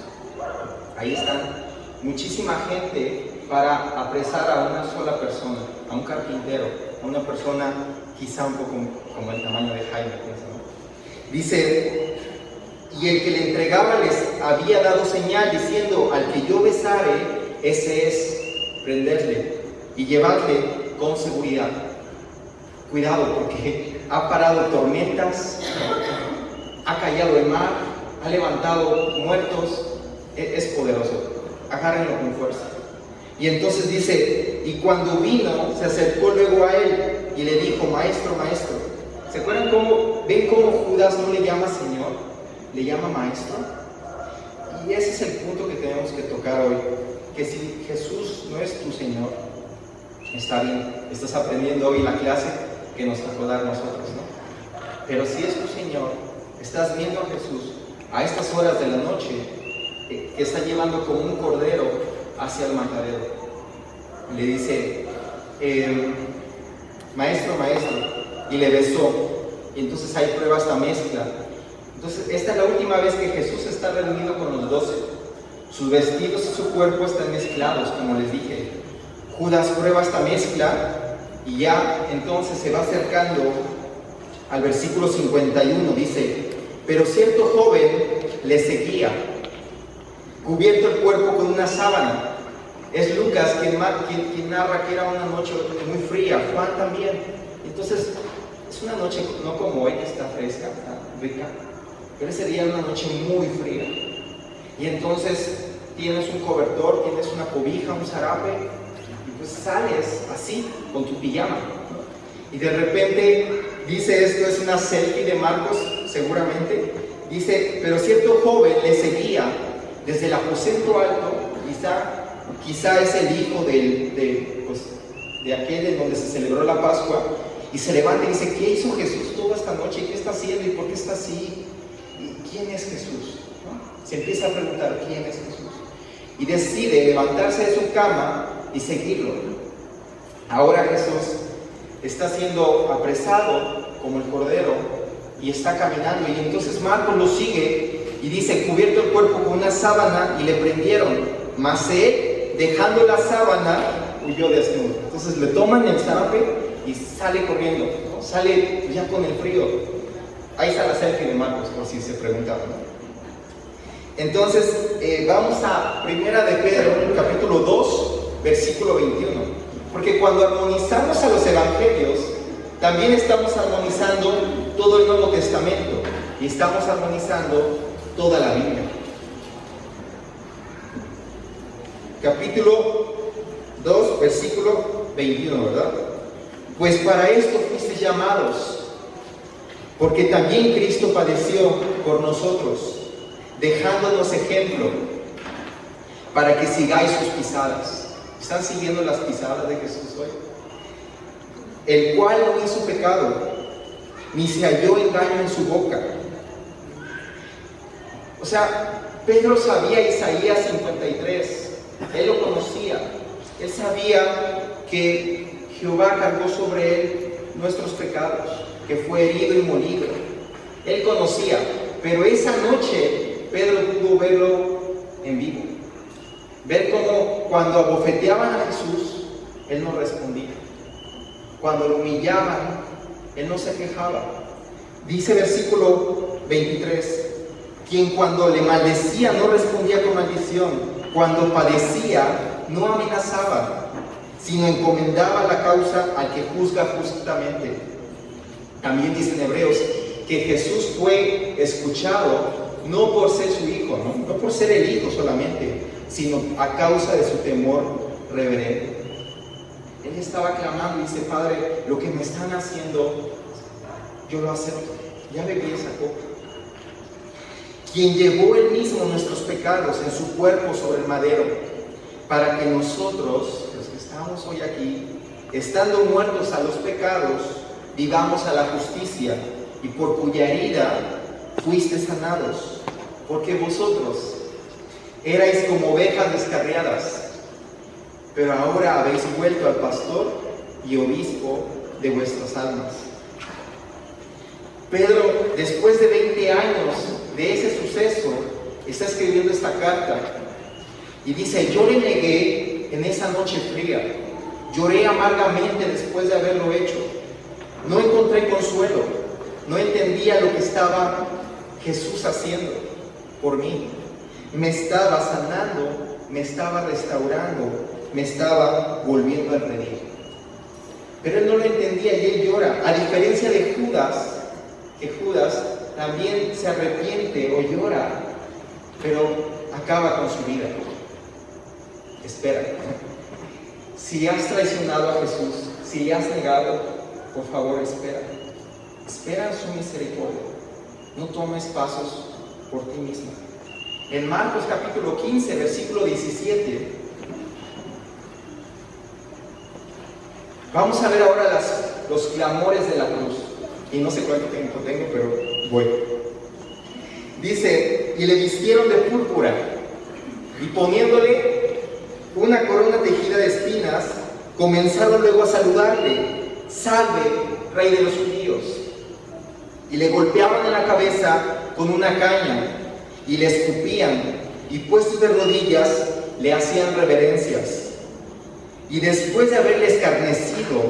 Ahí están, muchísima gente para apresar a una sola persona, a un carpintero, a una persona quizá un poco como el tamaño de Jaime, ¿no? Dice: y el que le entregaba les había dado señal diciendo: al que yo besare, ese es, prenderle y llevarle con seguridad. Cuidado, porque ha parado tormentas, ha callado el mar, ha levantado muertos, es poderoso. Agárrenlo con fuerza. Y entonces dice: y cuando vino, se acercó luego a él y le dijo: maestro, maestro. ¿Se acuerdan ven cómo Judas no le llama Señor? Le llama Maestro. Y ese es el punto que tenemos que tocar hoy. Que si Jesús no es tu Señor, está bien, estás aprendiendo hoy la clase que nos tocó dar nosotros, ¿no? Pero si es tu Señor, estás viendo a Jesús a estas horas de la noche, que está llevando como un cordero hacia el matadero. Le dice: maestro, maestro, y le besó. Y entonces hay prueba esta mezcla. Entonces esta es la última vez que Jesús está reunido con los 12. Sus vestidos y su cuerpo están mezclados, como les dije. Judas prueba esta mezcla y ya entonces se va acercando al versículo 51. Dice: pero cierto joven le seguía, cubierto el cuerpo con una sábana. Es Lucas quien narra que era una noche muy fría, Juan también. Entonces es una noche no como hoy, que está fresca, está rica, pero ese día era una noche muy fría. Y entonces tienes un cobertor, tienes una cobija, un zarape, y pues sales así, con tu pijama, ¿no? Y de repente dice, esto es una selfie de Marcos seguramente, dice: pero cierto joven le seguía desde el aposento alto, quizá es el hijo de aquel en donde se celebró la Pascua, y se levanta y dice: ¿qué hizo Jesús toda esta noche? ¿Qué está haciendo? ¿Y por qué está así? ¿Y quién es Jesús? ¿No? Se empieza a preguntar: ¿quién es Jesús? Y decide levantarse de su cama y seguirlo. Ahora Jesús está siendo apresado como el cordero y está caminando, y entonces Marcos lo sigue y dice: cubierto el cuerpo con una sábana y le prendieron, mas él, dejando la sábana, huyó desnudo. Entonces le toman el zarape y sale corriendo, ¿no? Sale ya con el frío. Ahí está la selfie de Marcos, por si se preguntaban, ¿no? Entonces vamos a Primera de Pedro, capítulo 2, versículo 21. Porque cuando armonizamos a los evangelios, también estamos armonizando todo el Nuevo Testamento y estamos armonizando toda la Biblia. Capítulo 2, versículo 21, ¿verdad? Pues para esto fuisteis llamados, porque también Cristo padeció por nosotros, dejándonos ejemplo, para que sigáis sus pisadas. ¿Están siguiendo las pisadas de Jesús hoy? El cual no hizo pecado, ni se halló engaño en su boca. O sea, Pedro sabía Isaías 53, él lo conocía, él sabía que Jehová cargó sobre él nuestros pecados, que fue herido y molido. Él conocía, pero esa noche Pedro pudo verlo en vivo. Ver cómo cuando abofeteaban a Jesús, él no respondía. Cuando lo humillaban, él no se quejaba. Dice versículo 23, quien cuando le maldecía no respondía con maldición, cuando padecía no amenazaba, sino encomendaba la causa al que juzga justamente. También dice en Hebreos que Jesús fue escuchado no por ser su hijo, no por ser el hijo solamente, sino a causa de su temor reverente. Él estaba clamando y dice: Padre, lo que me están haciendo, yo lo acepto. Ya bebí esa copa. quien llevó él mismo nuestros pecados en su cuerpo sobre el madero, para que nosotros, los que estamos hoy aquí, estando muertos a los pecados, vivamos a la justicia, y por cuya herida fuiste sanados, porque vosotros erais como ovejas descarriadas, pero ahora habéis vuelto al pastor y obispo de vuestras almas. Pedro, después de 20 años de ese suceso, está escribiendo esta carta y dice: yo le negué en esa noche fría, lloré amargamente después de haberlo hecho, no encontré consuelo, no entendía lo que estaba Jesús haciendo por mí, me estaba sanando, me estaba restaurando, me estaba volviendo a redimir. Pero él no lo entendía y él llora, a diferencia de Judas, que Judas también se arrepiente o llora, pero acaba con su vida. Espera, si has traicionado a Jesús, si le has negado, por favor espera en su misericordia, no tomes pasos por ti mismo. En Marcos capítulo 15, versículo 17, vamos a ver ahora los clamores de la cruz. Y no sé cuánto tiempo tengo, pero voy. Dice: y le vistieron de púrpura, y poniéndole una corona tejida de espinas, comenzaron luego a saludarle: salve, rey de los judíos. Y le golpeaban en la cabeza con una caña, y le escupían, y puestos de rodillas, le hacían reverencias. Y después de haberle escarnecido,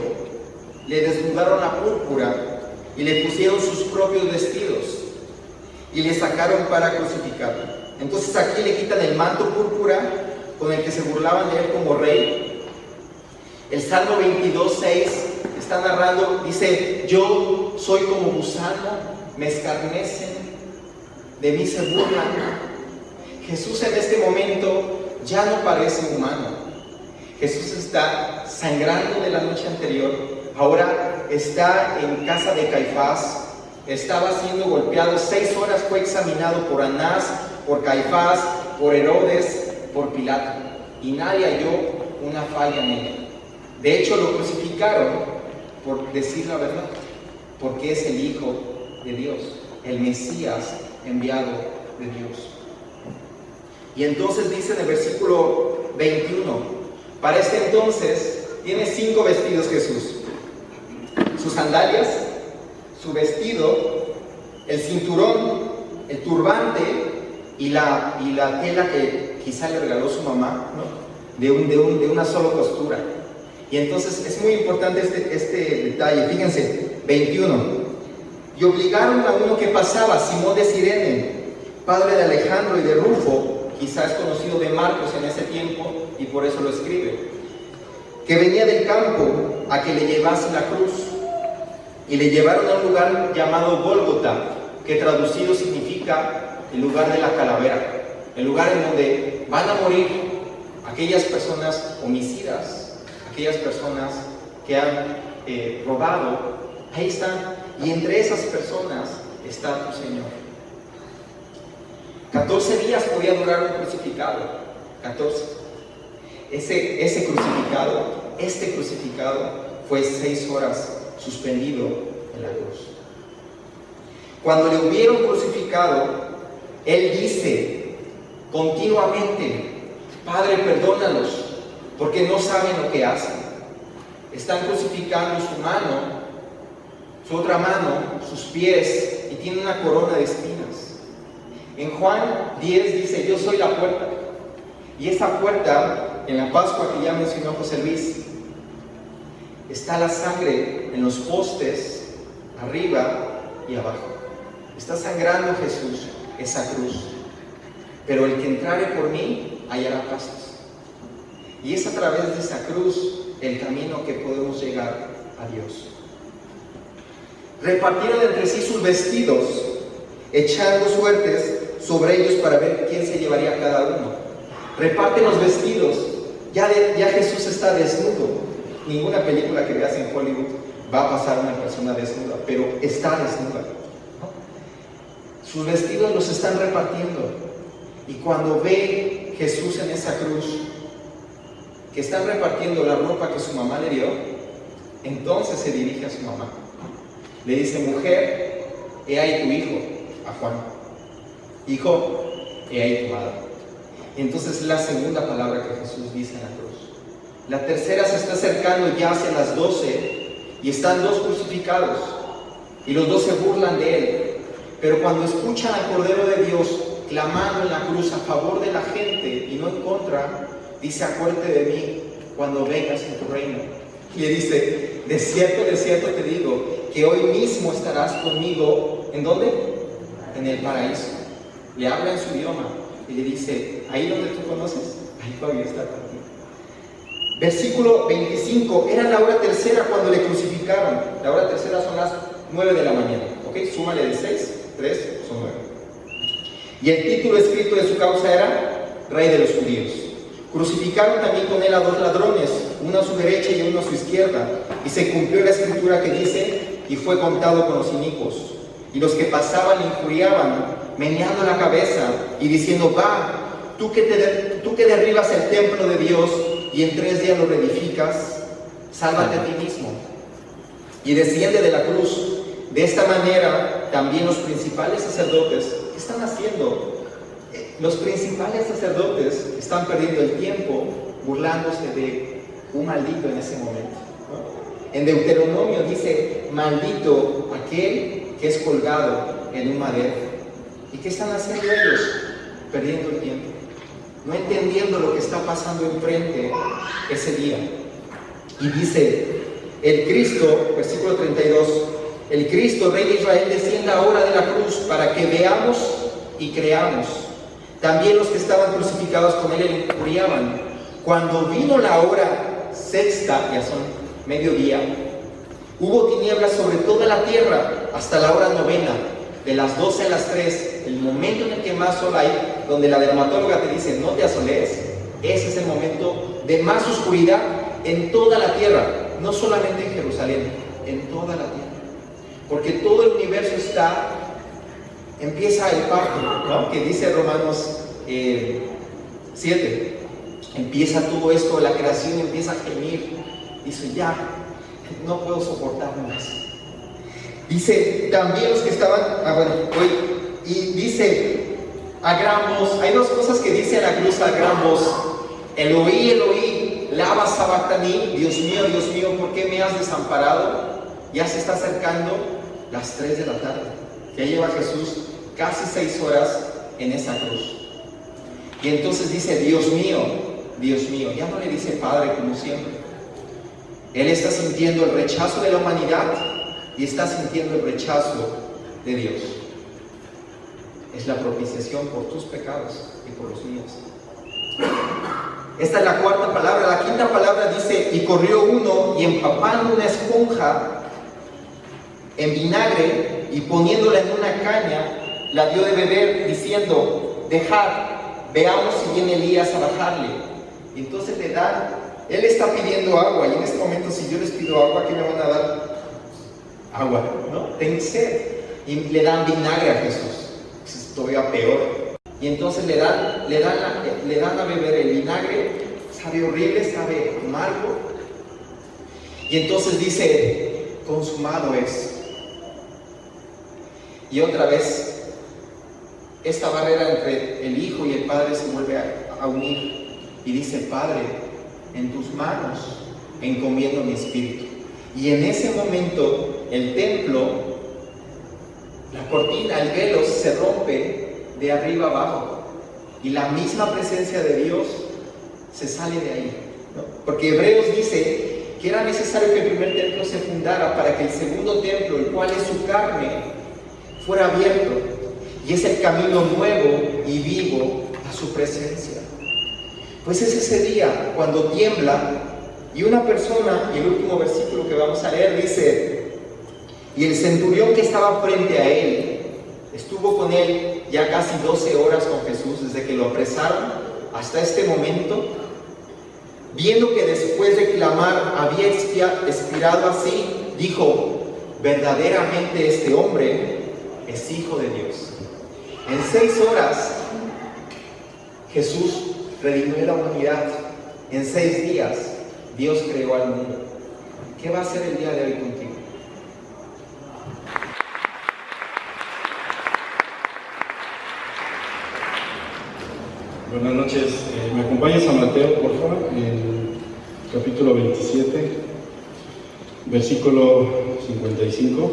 le desnudaron la púrpura, y le pusieron sus propios vestidos, y le sacaron para crucificarlo. Entonces aquí le quitan el manto púrpura con el que se burlaban de él como rey. El Salmo 22:6 está narrando, dice: yo soy como gusano, me escarnecen, de mí se burlan. Jesús en este momento ya no parece humano. Jesús está sangrando de la noche anterior, ahora está en casa de Caifás, estaba siendo golpeado, 6 horas fue examinado por Anás, por Caifás, por Herodes, por Pilato, y nadie halló una falla en él. De hecho, lo crucificaron por decir la verdad, porque es el Hijo de Dios, el Mesías enviado de Dios. Y entonces dice en el versículo 21, para este entonces tiene 5 vestidos Jesús: sus sandalias, su vestido, el cinturón, el turbante y la tela que quizá le regaló su mamá, ¿no? de una sola costura. Y entonces es muy importante este detalle. Fíjense, 21. Y obligaron a uno que pasaba, Simón de Cirene, padre de Alejandro y de Rufo, quizás conocido de Marcos en ese tiempo, y por eso lo escribe, que venía del campo, a que le llevase la cruz. Y le llevaron a un lugar llamado Gólgota, que traducido significa el lugar de la calavera, el lugar en donde van a morir aquellas personas homicidas, aquellas personas que han robado. Ahí están, y entre esas personas está tu Señor. 14 días podía durar un crucificado, 14. Este crucificado fue 6 horas suspendido en la cruz. Cuando le hubieron crucificado, él dice continuamente: Padre, perdónalos, porque no saben lo que hacen. Están crucificando su mano, su otra mano, sus pies, y tiene una corona de espinas. En Juan 10 dice: yo soy la puerta. Y esa puerta, en la Pascua que ya mencionó José Luis, está la sangre en los postes, arriba y abajo. Está sangrando Jesús esa cruz. Pero el que entrare por mí hallará pastos. Y es a través de esa cruz el camino que podemos llegar a Dios. Repartieron entre sí sus vestidos, echando suertes sobre ellos para ver quién se llevaría cada uno. Reparten los vestidos. Ya Jesús está desnudo. Ninguna película que veas en Hollywood va a pasar una persona desnuda, pero está desnuda. sus vestidos los están repartiendo. Y cuando ve Jesús en esa cruz, que están repartiendo la ropa que su mamá le dio, entonces se dirige a su mamá. Le dice: mujer, he ahí tu hijo, a Juan. Hijo, he ahí tu madre. Y entonces la segunda palabra que Jesús dice en la cruz. La tercera se está acercando ya hacia las 12 y están dos crucificados y los dos se burlan de él. Pero cuando escuchan al Cordero de Dios clamando en la cruz a favor de la gente y no en contra, dice: acuérdate de mí cuando vengas en tu reino. Y le dice: de cierto te digo, que hoy mismo estarás conmigo. ¿En dónde? En el paraíso. Le habla en su idioma y le dice: ahí donde tú conoces, ahí todavía está contigo. Versículo 25, era la hora tercera cuando le crucificaron. La hora tercera son las 9 de la mañana. ¿Ok? Súmale de 6, 3, son 9. Y el título escrito de su causa era Rey de los Judíos. Crucificaron también con él a dos ladrones, uno a su derecha y uno a su izquierda. Y se cumplió la escritura que dice: y fue contado con los inicuos. Y los que pasaban le injuriaban, meneando la cabeza y diciendo: va, tú que derribas el templo de Dios y en 3 días lo reedificas, sálvate a ti mismo y desciende de la cruz. De esta manera también los principales sacerdotes, ¿qué están haciendo? Los principales sacerdotes están perdiendo el tiempo burlándose de un maldito en ese momento, ¿no? En Deuteronomio dice: maldito aquel que es colgado en un madero. ¿Y qué están haciendo ellos? Perdiendo el tiempo, no entendiendo lo que está pasando enfrente ese día. Y dice: el Cristo, versículo 32, el Cristo, Rey de Israel, descienda ahora de la cruz para que veamos y creamos. También los que estaban crucificados con él le injuriaban. Cuando vino la hora sexta, ya son mediodía, hubo tinieblas sobre toda la tierra hasta la hora novena, de las 12 a las 3, el momento en el que más sol hay, donde la dermatóloga te dice: no te asolees. Ese es el momento de más oscuridad en toda la tierra, no solamente en Jerusalén, en toda la tierra. Porque todo el universo empieza el parto, ¿no? Que dice Romanos 7. Empieza todo esto, la creación empieza a gemir. Dice: ya, no puedo soportar más. Dice también los que estaban, y dice a gran voz, hay dos cosas que dice en la cruz a gran voz: Eloí, Eloí, lama sabactani, Dios mío, ¿por qué me has desamparado? Ya se está acercando las 3 de la tarde. Ya lleva Jesús casi 6 horas en esa cruz. Y entonces dice: Dios mío, ya no le dice Padre como siempre. Él está sintiendo el rechazo de la humanidad y está sintiendo el rechazo de Dios. Es la propiciación por tus pecados y por los míos. Esta es la cuarta palabra. La quinta palabra dice: y corrió uno y empapando una esponja en vinagre y poniéndola en una caña, la dio de beber, diciendo: dejad, veamos si viene Elías a bajarle. Y entonces le dan, él está pidiendo agua, y en este momento, si yo les pido agua, ¿qué me van a dar? Agua, ¿no? Tengo sed. Y le dan vinagre a Jesús. Es todavía peor. Y entonces le dan a beber el vinagre. Sabe horrible, sabe amargo. Y entonces dice: consumado es. Y otra vez, esta barrera entre el Hijo y el Padre se vuelve a unir. Y dice: Padre, en tus manos encomiendo mi espíritu. Y en ese momento, el templo, la cortina, el velo se rompe de arriba abajo. Y la misma presencia de Dios se sale de ahí, ¿no? Porque Hebreos dice que era necesario que el primer templo se fundara para que el segundo templo, el cual es su carne, fuera abierto. Y es el camino nuevo y vivo a su presencia. Pues es ese día cuando tiembla y una persona, y el último versículo que vamos a leer dice: y el centurión que estaba frente a él estuvo con él ya casi 12 horas con Jesús, desde que lo apresaron hasta este momento, viendo que después de clamar había expirado así, dijo: verdaderamente este hombre es Hijo de Dios. En 6 horas Jesús redimió la humanidad. En 6 días Dios creó al mundo. ¿Qué va a hacer el día de hoy contigo? Buenas noches. ¿Me acompañas a Mateo, por favor? En capítulo 27, versículo 55.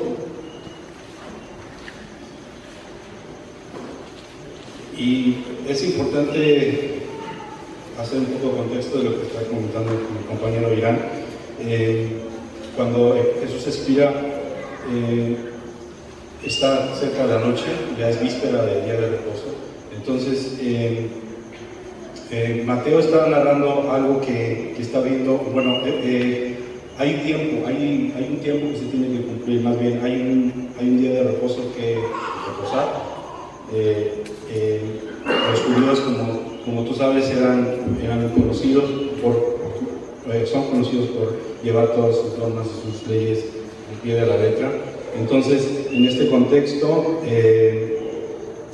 Y es importante hacer un poco de contexto de lo que está comentando mi compañero Irán. Cuando Jesús expira, está cerca de la noche, ya es víspera del día de reposo. Entonces, Mateo está narrando algo que está viendo. Bueno, hay un tiempo que se tiene que cumplir, más bien hay un día de reposo que reposar. Los judíos, como tú sabes, eran conocidos son conocidos por llevar todas sus normas y sus leyes al pie de la letra. Entonces, en este contexto,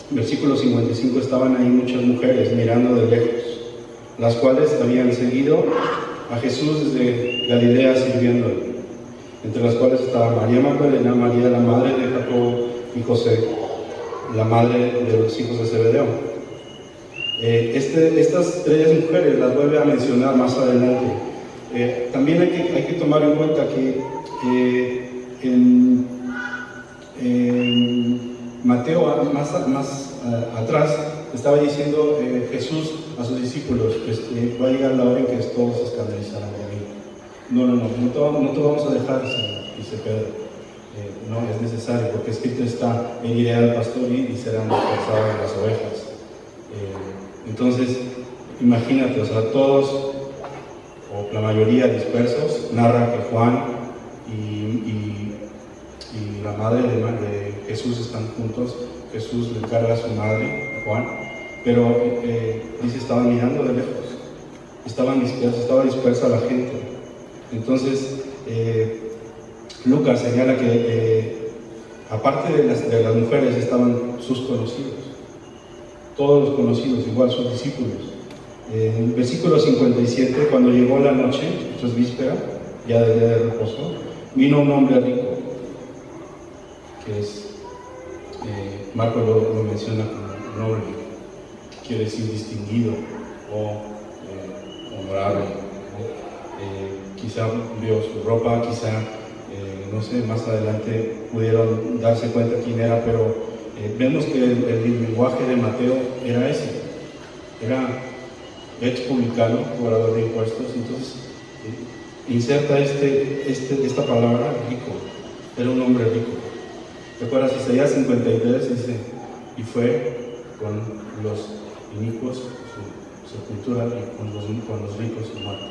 versículo 55, estaban ahí muchas mujeres mirando de lejos, las cuales habían seguido a Jesús desde Galilea sirviéndole, entre las cuales estaba María Magdalena, María la madre de Jacobo y José, la madre de los hijos de Zebedeo. Estas 3 mujeres las vuelve a mencionar más adelante. También hay que tomar en cuenta que en Mateo, más atrás, estaba diciendo Jesús a sus discípulos, va a llegar la hora en que todos se escandalizarán de mí. No te vamos a dejar, dice Pedro. No es necesario, porque escrito está: heriré al pastor y serán dispersadas las ovejas. Entonces, imagínate, o sea, todos, o la mayoría dispersos. Narra que Juan y la madre de Jesús están juntos. Jesús le encarga a su madre, a Juan, pero dice, estaban mirando de lejos, estaba dispersa la gente. Entonces, Lucas señala que aparte de las mujeres estaban sus conocidos, todos los conocidos, igual sus discípulos. En el versículo 57, cuando llegó la noche, esto es víspera, ya del día de reposo, vino un hombre rico, que es, Marcos lo menciona como noble, quiere decir distinguido o honorable, ¿no? Quizá vio su ropa, quizá no sé, más adelante pudieron darse cuenta quién era, pero vemos que el lenguaje de Mateo era ese, era ex publicano, cobrador de impuestos. Entonces inserta esta palabra, rico, era un hombre rico. ¿Recuerdas? Isaías 53 dice, y fue con los inicuos su sepultura y con los ricos su muerte.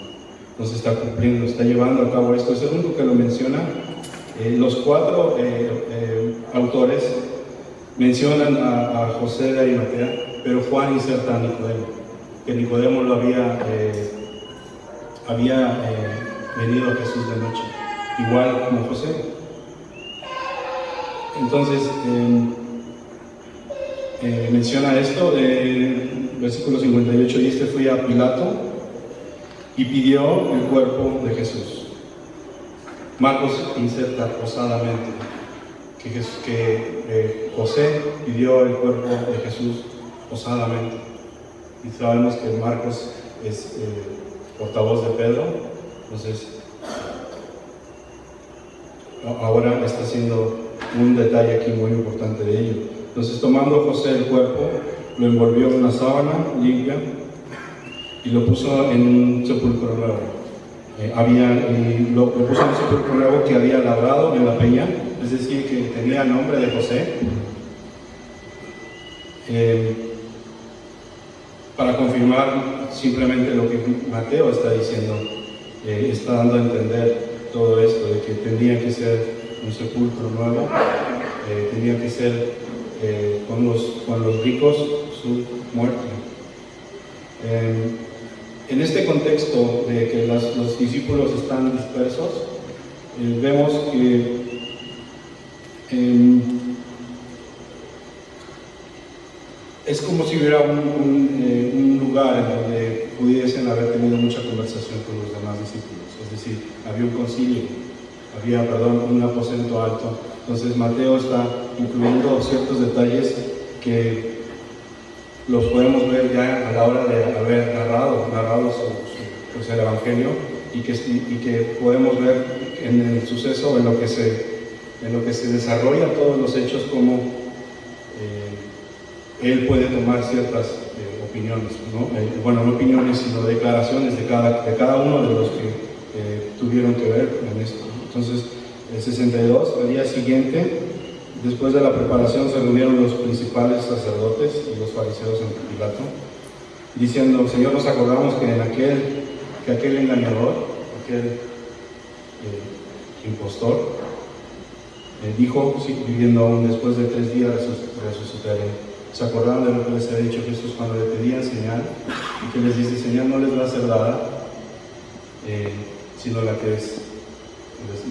Entonces está cumpliendo, está llevando a cabo esto. Es el único que lo menciona. Los 4 autores mencionan a José de Arimatea, pero Juan inserta a Nicodemo, que Nicodemo lo había venido a Jesús de noche, igual como José. Entonces menciona esto, versículo 58, y este fue a Pilato y pidió el cuerpo de Jesús. Marcos inserta osadamente que José pidió el cuerpo de Jesús osadamente. Y sabemos que Marcos es portavoz de Pedro, entonces ahora está haciendo un detalle aquí muy importante de ello. Entonces, tomando José el cuerpo, lo envolvió en una sábana limpia y lo puso en un sepulcro nuevo. Lo puso en un sepulcro nuevo que había labrado en la peña, es decir, que tenía el nombre de José, para confirmar simplemente lo que Mateo está diciendo. Está dando a entender todo esto, de que tendría que ser un sepulcro nuevo, tenía que ser con los ricos su muerte. En este contexto de que los discípulos están dispersos, vemos que es como si hubiera un lugar en donde pudiesen haber tenido mucha conversación con los demás discípulos. Es decir, había un concilio, había, un aposento alto. Entonces Mateo está incluyendo ciertos detalles que los podemos ver ya a la hora de haber narrado pues el Evangelio, y que podemos ver en el suceso, en lo que se desarrolla todos los hechos, como él puede tomar ciertas opiniones, ¿no? No opiniones, sino declaraciones de cada uno de los que tuvieron que ver con esto. Entonces, el 62, al día siguiente, después de la preparación, se reunieron los principales sacerdotes y los fariseos ante Pilato, diciendo: Señor, nos acordamos que aquel engañador, aquel impostor, dijo, viviendo aún, después de 3 días resucitaré. Se acordaron de lo que les había dicho Jesús cuando le pedían señal, y que les dice: señal no les va a ser dada, sino la que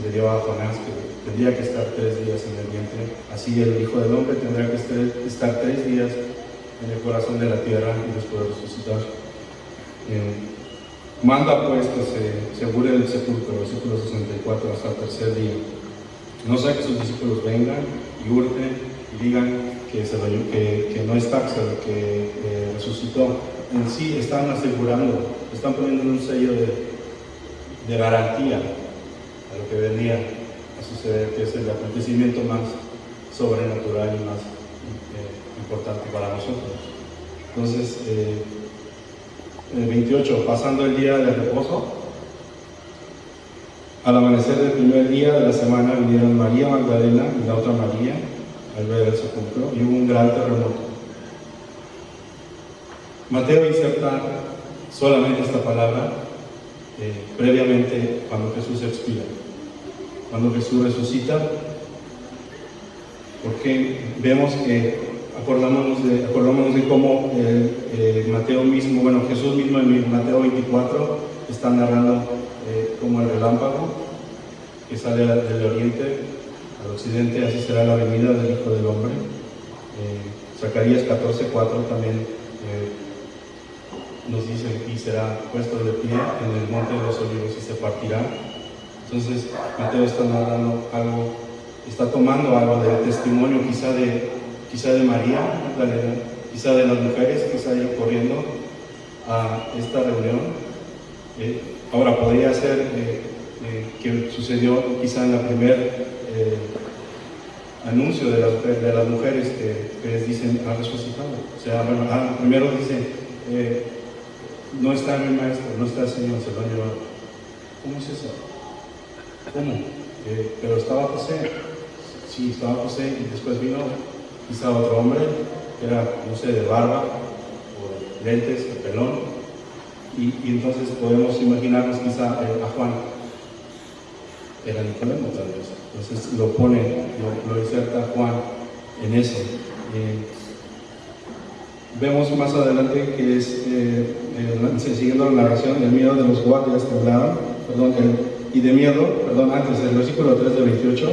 le dio a Jonás, que tendría que estar 3 días en el vientre. Así el Hijo del Hombre tendrá que estar 3 días en el corazón de la tierra y después resucitar. Manda pues que se asegure el sepulcro, versículo 64, hasta el 3er día. No sea que sus discípulos vengan y hurten y digan que no está, que resucitó. En sí están asegurando, están poniendo un sello de garantía a lo que venía a suceder, que es el acontecimiento más sobrenatural y más importante para nosotros. Entonces, el 28, pasando el día de reposo, al amanecer del primer día de la semana vinieron María Magdalena y la otra María al ver el sepulcro, y hubo un gran terremoto. Mateo inserta solamente esta palabra previamente cuando Jesús expira, cuando Jesús resucita, porque vemos que acordémonos de cómo Mateo mismo, Jesús mismo en Mateo 24 está narrando como el relámpago que sale del oriente al occidente, así será la venida del Hijo del Hombre. Zacarías 14:4 también nos dice: y será puesto de pie en el monte de los olivos y se partirá. Entonces Mateo está narrando algo, está tomando algo de testimonio, quizá de María Magdalena, quizá de las mujeres que salieron corriendo a esta reunión. Ahora podría ser que sucedió quizá en la primer anuncio de las mujeres que les dicen: ha resucitado. O sea, primero dicen: no está mi maestro, no está el Señor, se lo han llevado. ¿Cómo es eso? ¿Cómo? Pero estaba José. Sí, estaba José, y después vino quizá otro hombre, que era, no sé, de barba, o lentes, de pelón, y entonces podemos imaginarnos quizá a Juan. Era Nicodemo, tal vez. Entonces lo inserta Juan en eso. Vemos más adelante que es, siguiendo la narración, el miedo de los guardias temblaron, antes del versículo 3 de 28,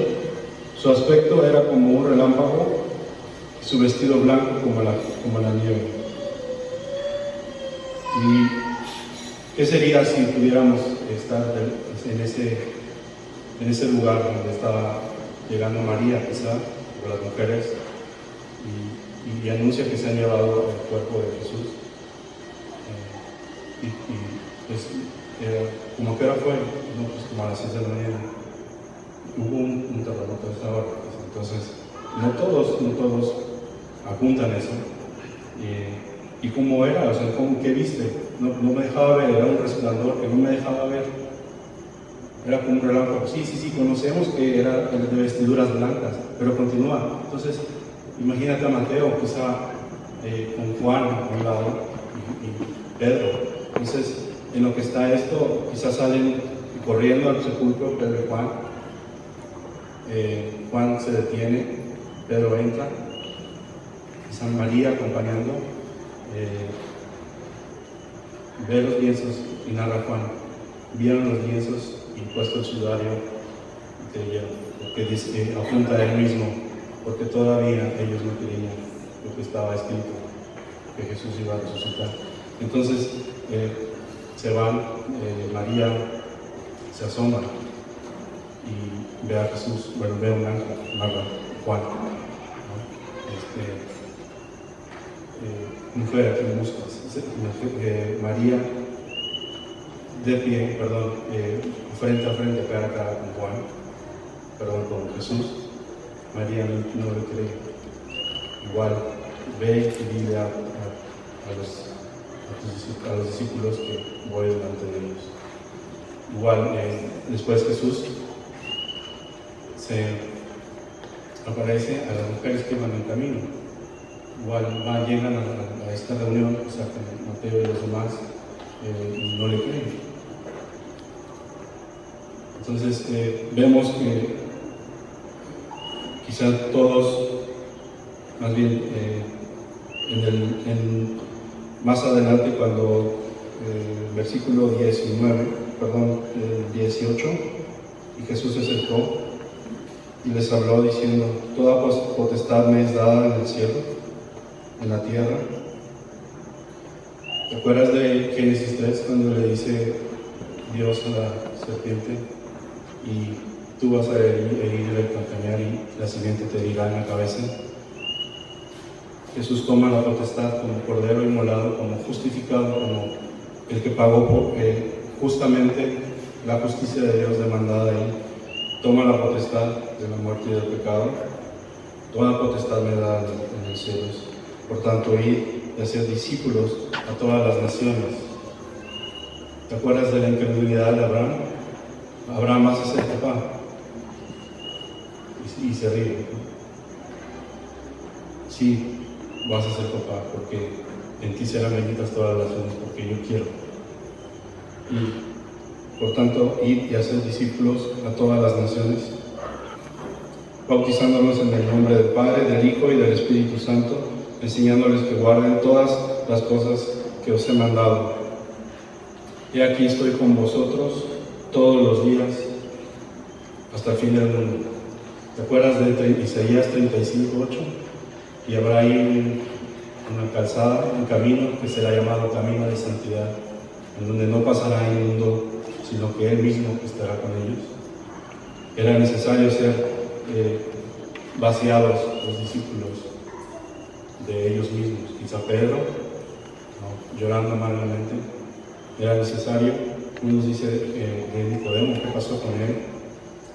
su aspecto era como un relámpago, y su vestido blanco como la nieve. ¿Y qué sería si pudiéramos estar en ese lugar donde estaba llegando María, quizá, o las mujeres, y anuncia que se han llevado el cuerpo de Jesús? Como que era fue, como a las 6 de la mañana, hubo un terremoto a esa hora. Entonces, no todos apuntan eso. ¿Y cómo era? O sea, ¿qué viste? No me dejaba ver, era un resplandor que no me dejaba ver. Era como un relámpago. Sí, conocemos que era de vestiduras blancas, pero continúa. Entonces, imagínate a Mateo, quizá con Juan a un lado y Pedro. Entonces, en lo que está esto, quizás salen corriendo al sepulcro Pedro y Juan. Juan se detiene, Pedro entra, quizá María acompañando, ve los lienzos y narra Juan. Vieron los lienzos y puesto el sudario y creyeron, porque apunta a él mismo, porque todavía ellos no creían lo que estaba escrito. que Jesús iba a resucitar. Entonces se van, María se asoma y ve a Jesús, bueno, ve a un ángel, narra Juan, ¿no? Mujer, aquí me buscas, María de pie, frente a frente, cara a cara con Juan, con Jesús. María no le cree. Igual ve y dile a los discípulos que voy delante de ellos. Igual después Jesús se aparece a las mujeres que van en camino. Igual llegan a esta reunión, o sea, con Mateo y los demás, y no le creen. Entonces vemos que quizás todos, más bien más adelante, cuando versículo 18, y Jesús se acercó y les habló diciendo: toda potestad me es dada en el cielo, en la tierra. ¿Te acuerdas de Génesis 3 cuando le dice Dios a la serpiente: y tú vas a herir el calcañar y la simiente te herirá en la cabeza? Jesús toma la potestad como cordero inmolado, como justificado, como el que pagó justamente la justicia de Dios demandada ahí. Toma la potestad de la muerte y del pecado. Toda potestad me da en los cielos. Por tanto, ir y hacer discípulos a todas las naciones. ¿Te acuerdas de la incredulidad de Abraham? Abraham vas a ser papá. Y se ríe. Sí, vas a ser papá, porque en ti serán benditas todas las naciones, porque yo quiero. Y por tanto, ir y hacer discípulos a todas las naciones, bautizándolos en el nombre del Padre, del Hijo y del Espíritu Santo, enseñándoles que guarden todas las cosas que os he mandado. Y aquí estoy con vosotros todos los días hasta el fin del mundo. ¿Te acuerdas de Isaías 35:8? Y habrá ahí una calzada, un camino que será llamado camino de santidad, en donde no pasará inmundo, sino que Él mismo estará con ellos. Era necesario ser vaciados los discípulos de ellos mismos. Quizá Pedro, ¿no?, llorando amargamente. Era necesario. Unos dicen de Nicodemo, ¿qué pasó con él?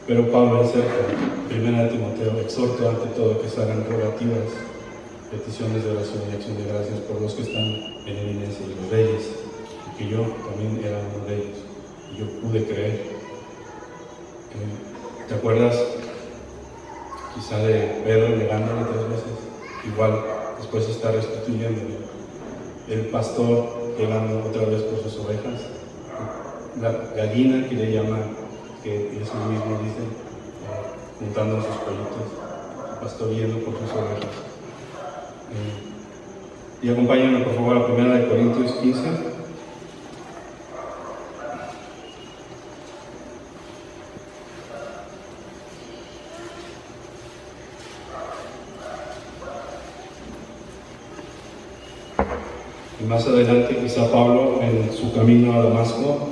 Pero Pablo acerca, 1 Timoteo, exhorto ante todo que se hagan rogativas, peticiones de oración y acción de gracias por los que están en eminencia y los reyes, y que yo también era uno de ellos, y yo pude creer. ¿Te acuerdas quizá de Pedro negándole 3 veces? Igual después está restituyéndole. El pastor llegando otra vez por sus ovejas, la gallina que le llama, que Jesús mismo dice, juntando sus pollitos, el pastor yendo por sus ovejas. Y acompáñenme por favor a 1 Corintios 15. Y más adelante quizá Pablo en su camino a Damasco,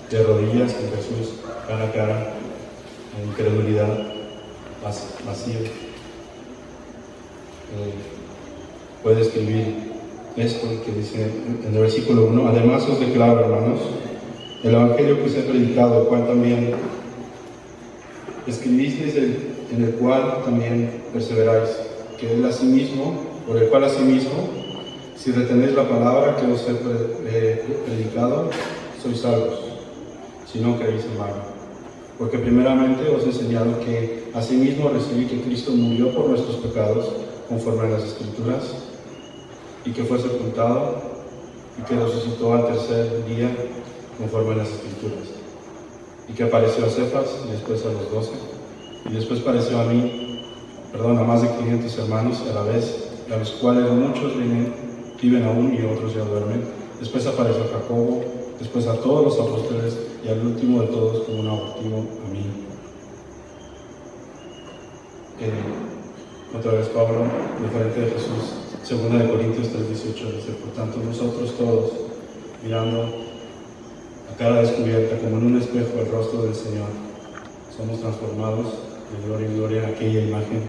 de rodillas con Jesús, cara a cara, en incredulidad, vacío. Puede escribir esto que dice en el versículo 1: además os declaro, hermanos, el evangelio que os he predicado, el cual también escribisteis, en el cual también perseveráis, que él asimismo, por el cual asimismo, si retenéis la palabra que os he predicado, sois salvos, si no creéis en vano. Porque primeramente os he enseñado que asimismo recibí que Cristo murió por nuestros pecados, conforme a las Escrituras, y que fue sepultado, y que resucitó al tercer día, conforme a las Escrituras, y que apareció a Cefas, y después a los 12, y después apareció a más de 500 hermanos a la vez, a los cuales muchos viven aún y otros ya duermen. Después apareció a Jacobo, después a todos los apóstoles, y al último de todos, como un abortivo, a mí. Otra vez Pablo, diferente de Jesús, Segunda de Corintios 3:18 dice, por tanto nosotros todos, mirando a cara descubierta como en un espejo el rostro del Señor, somos transformados de gloria en gloria en aquella imagen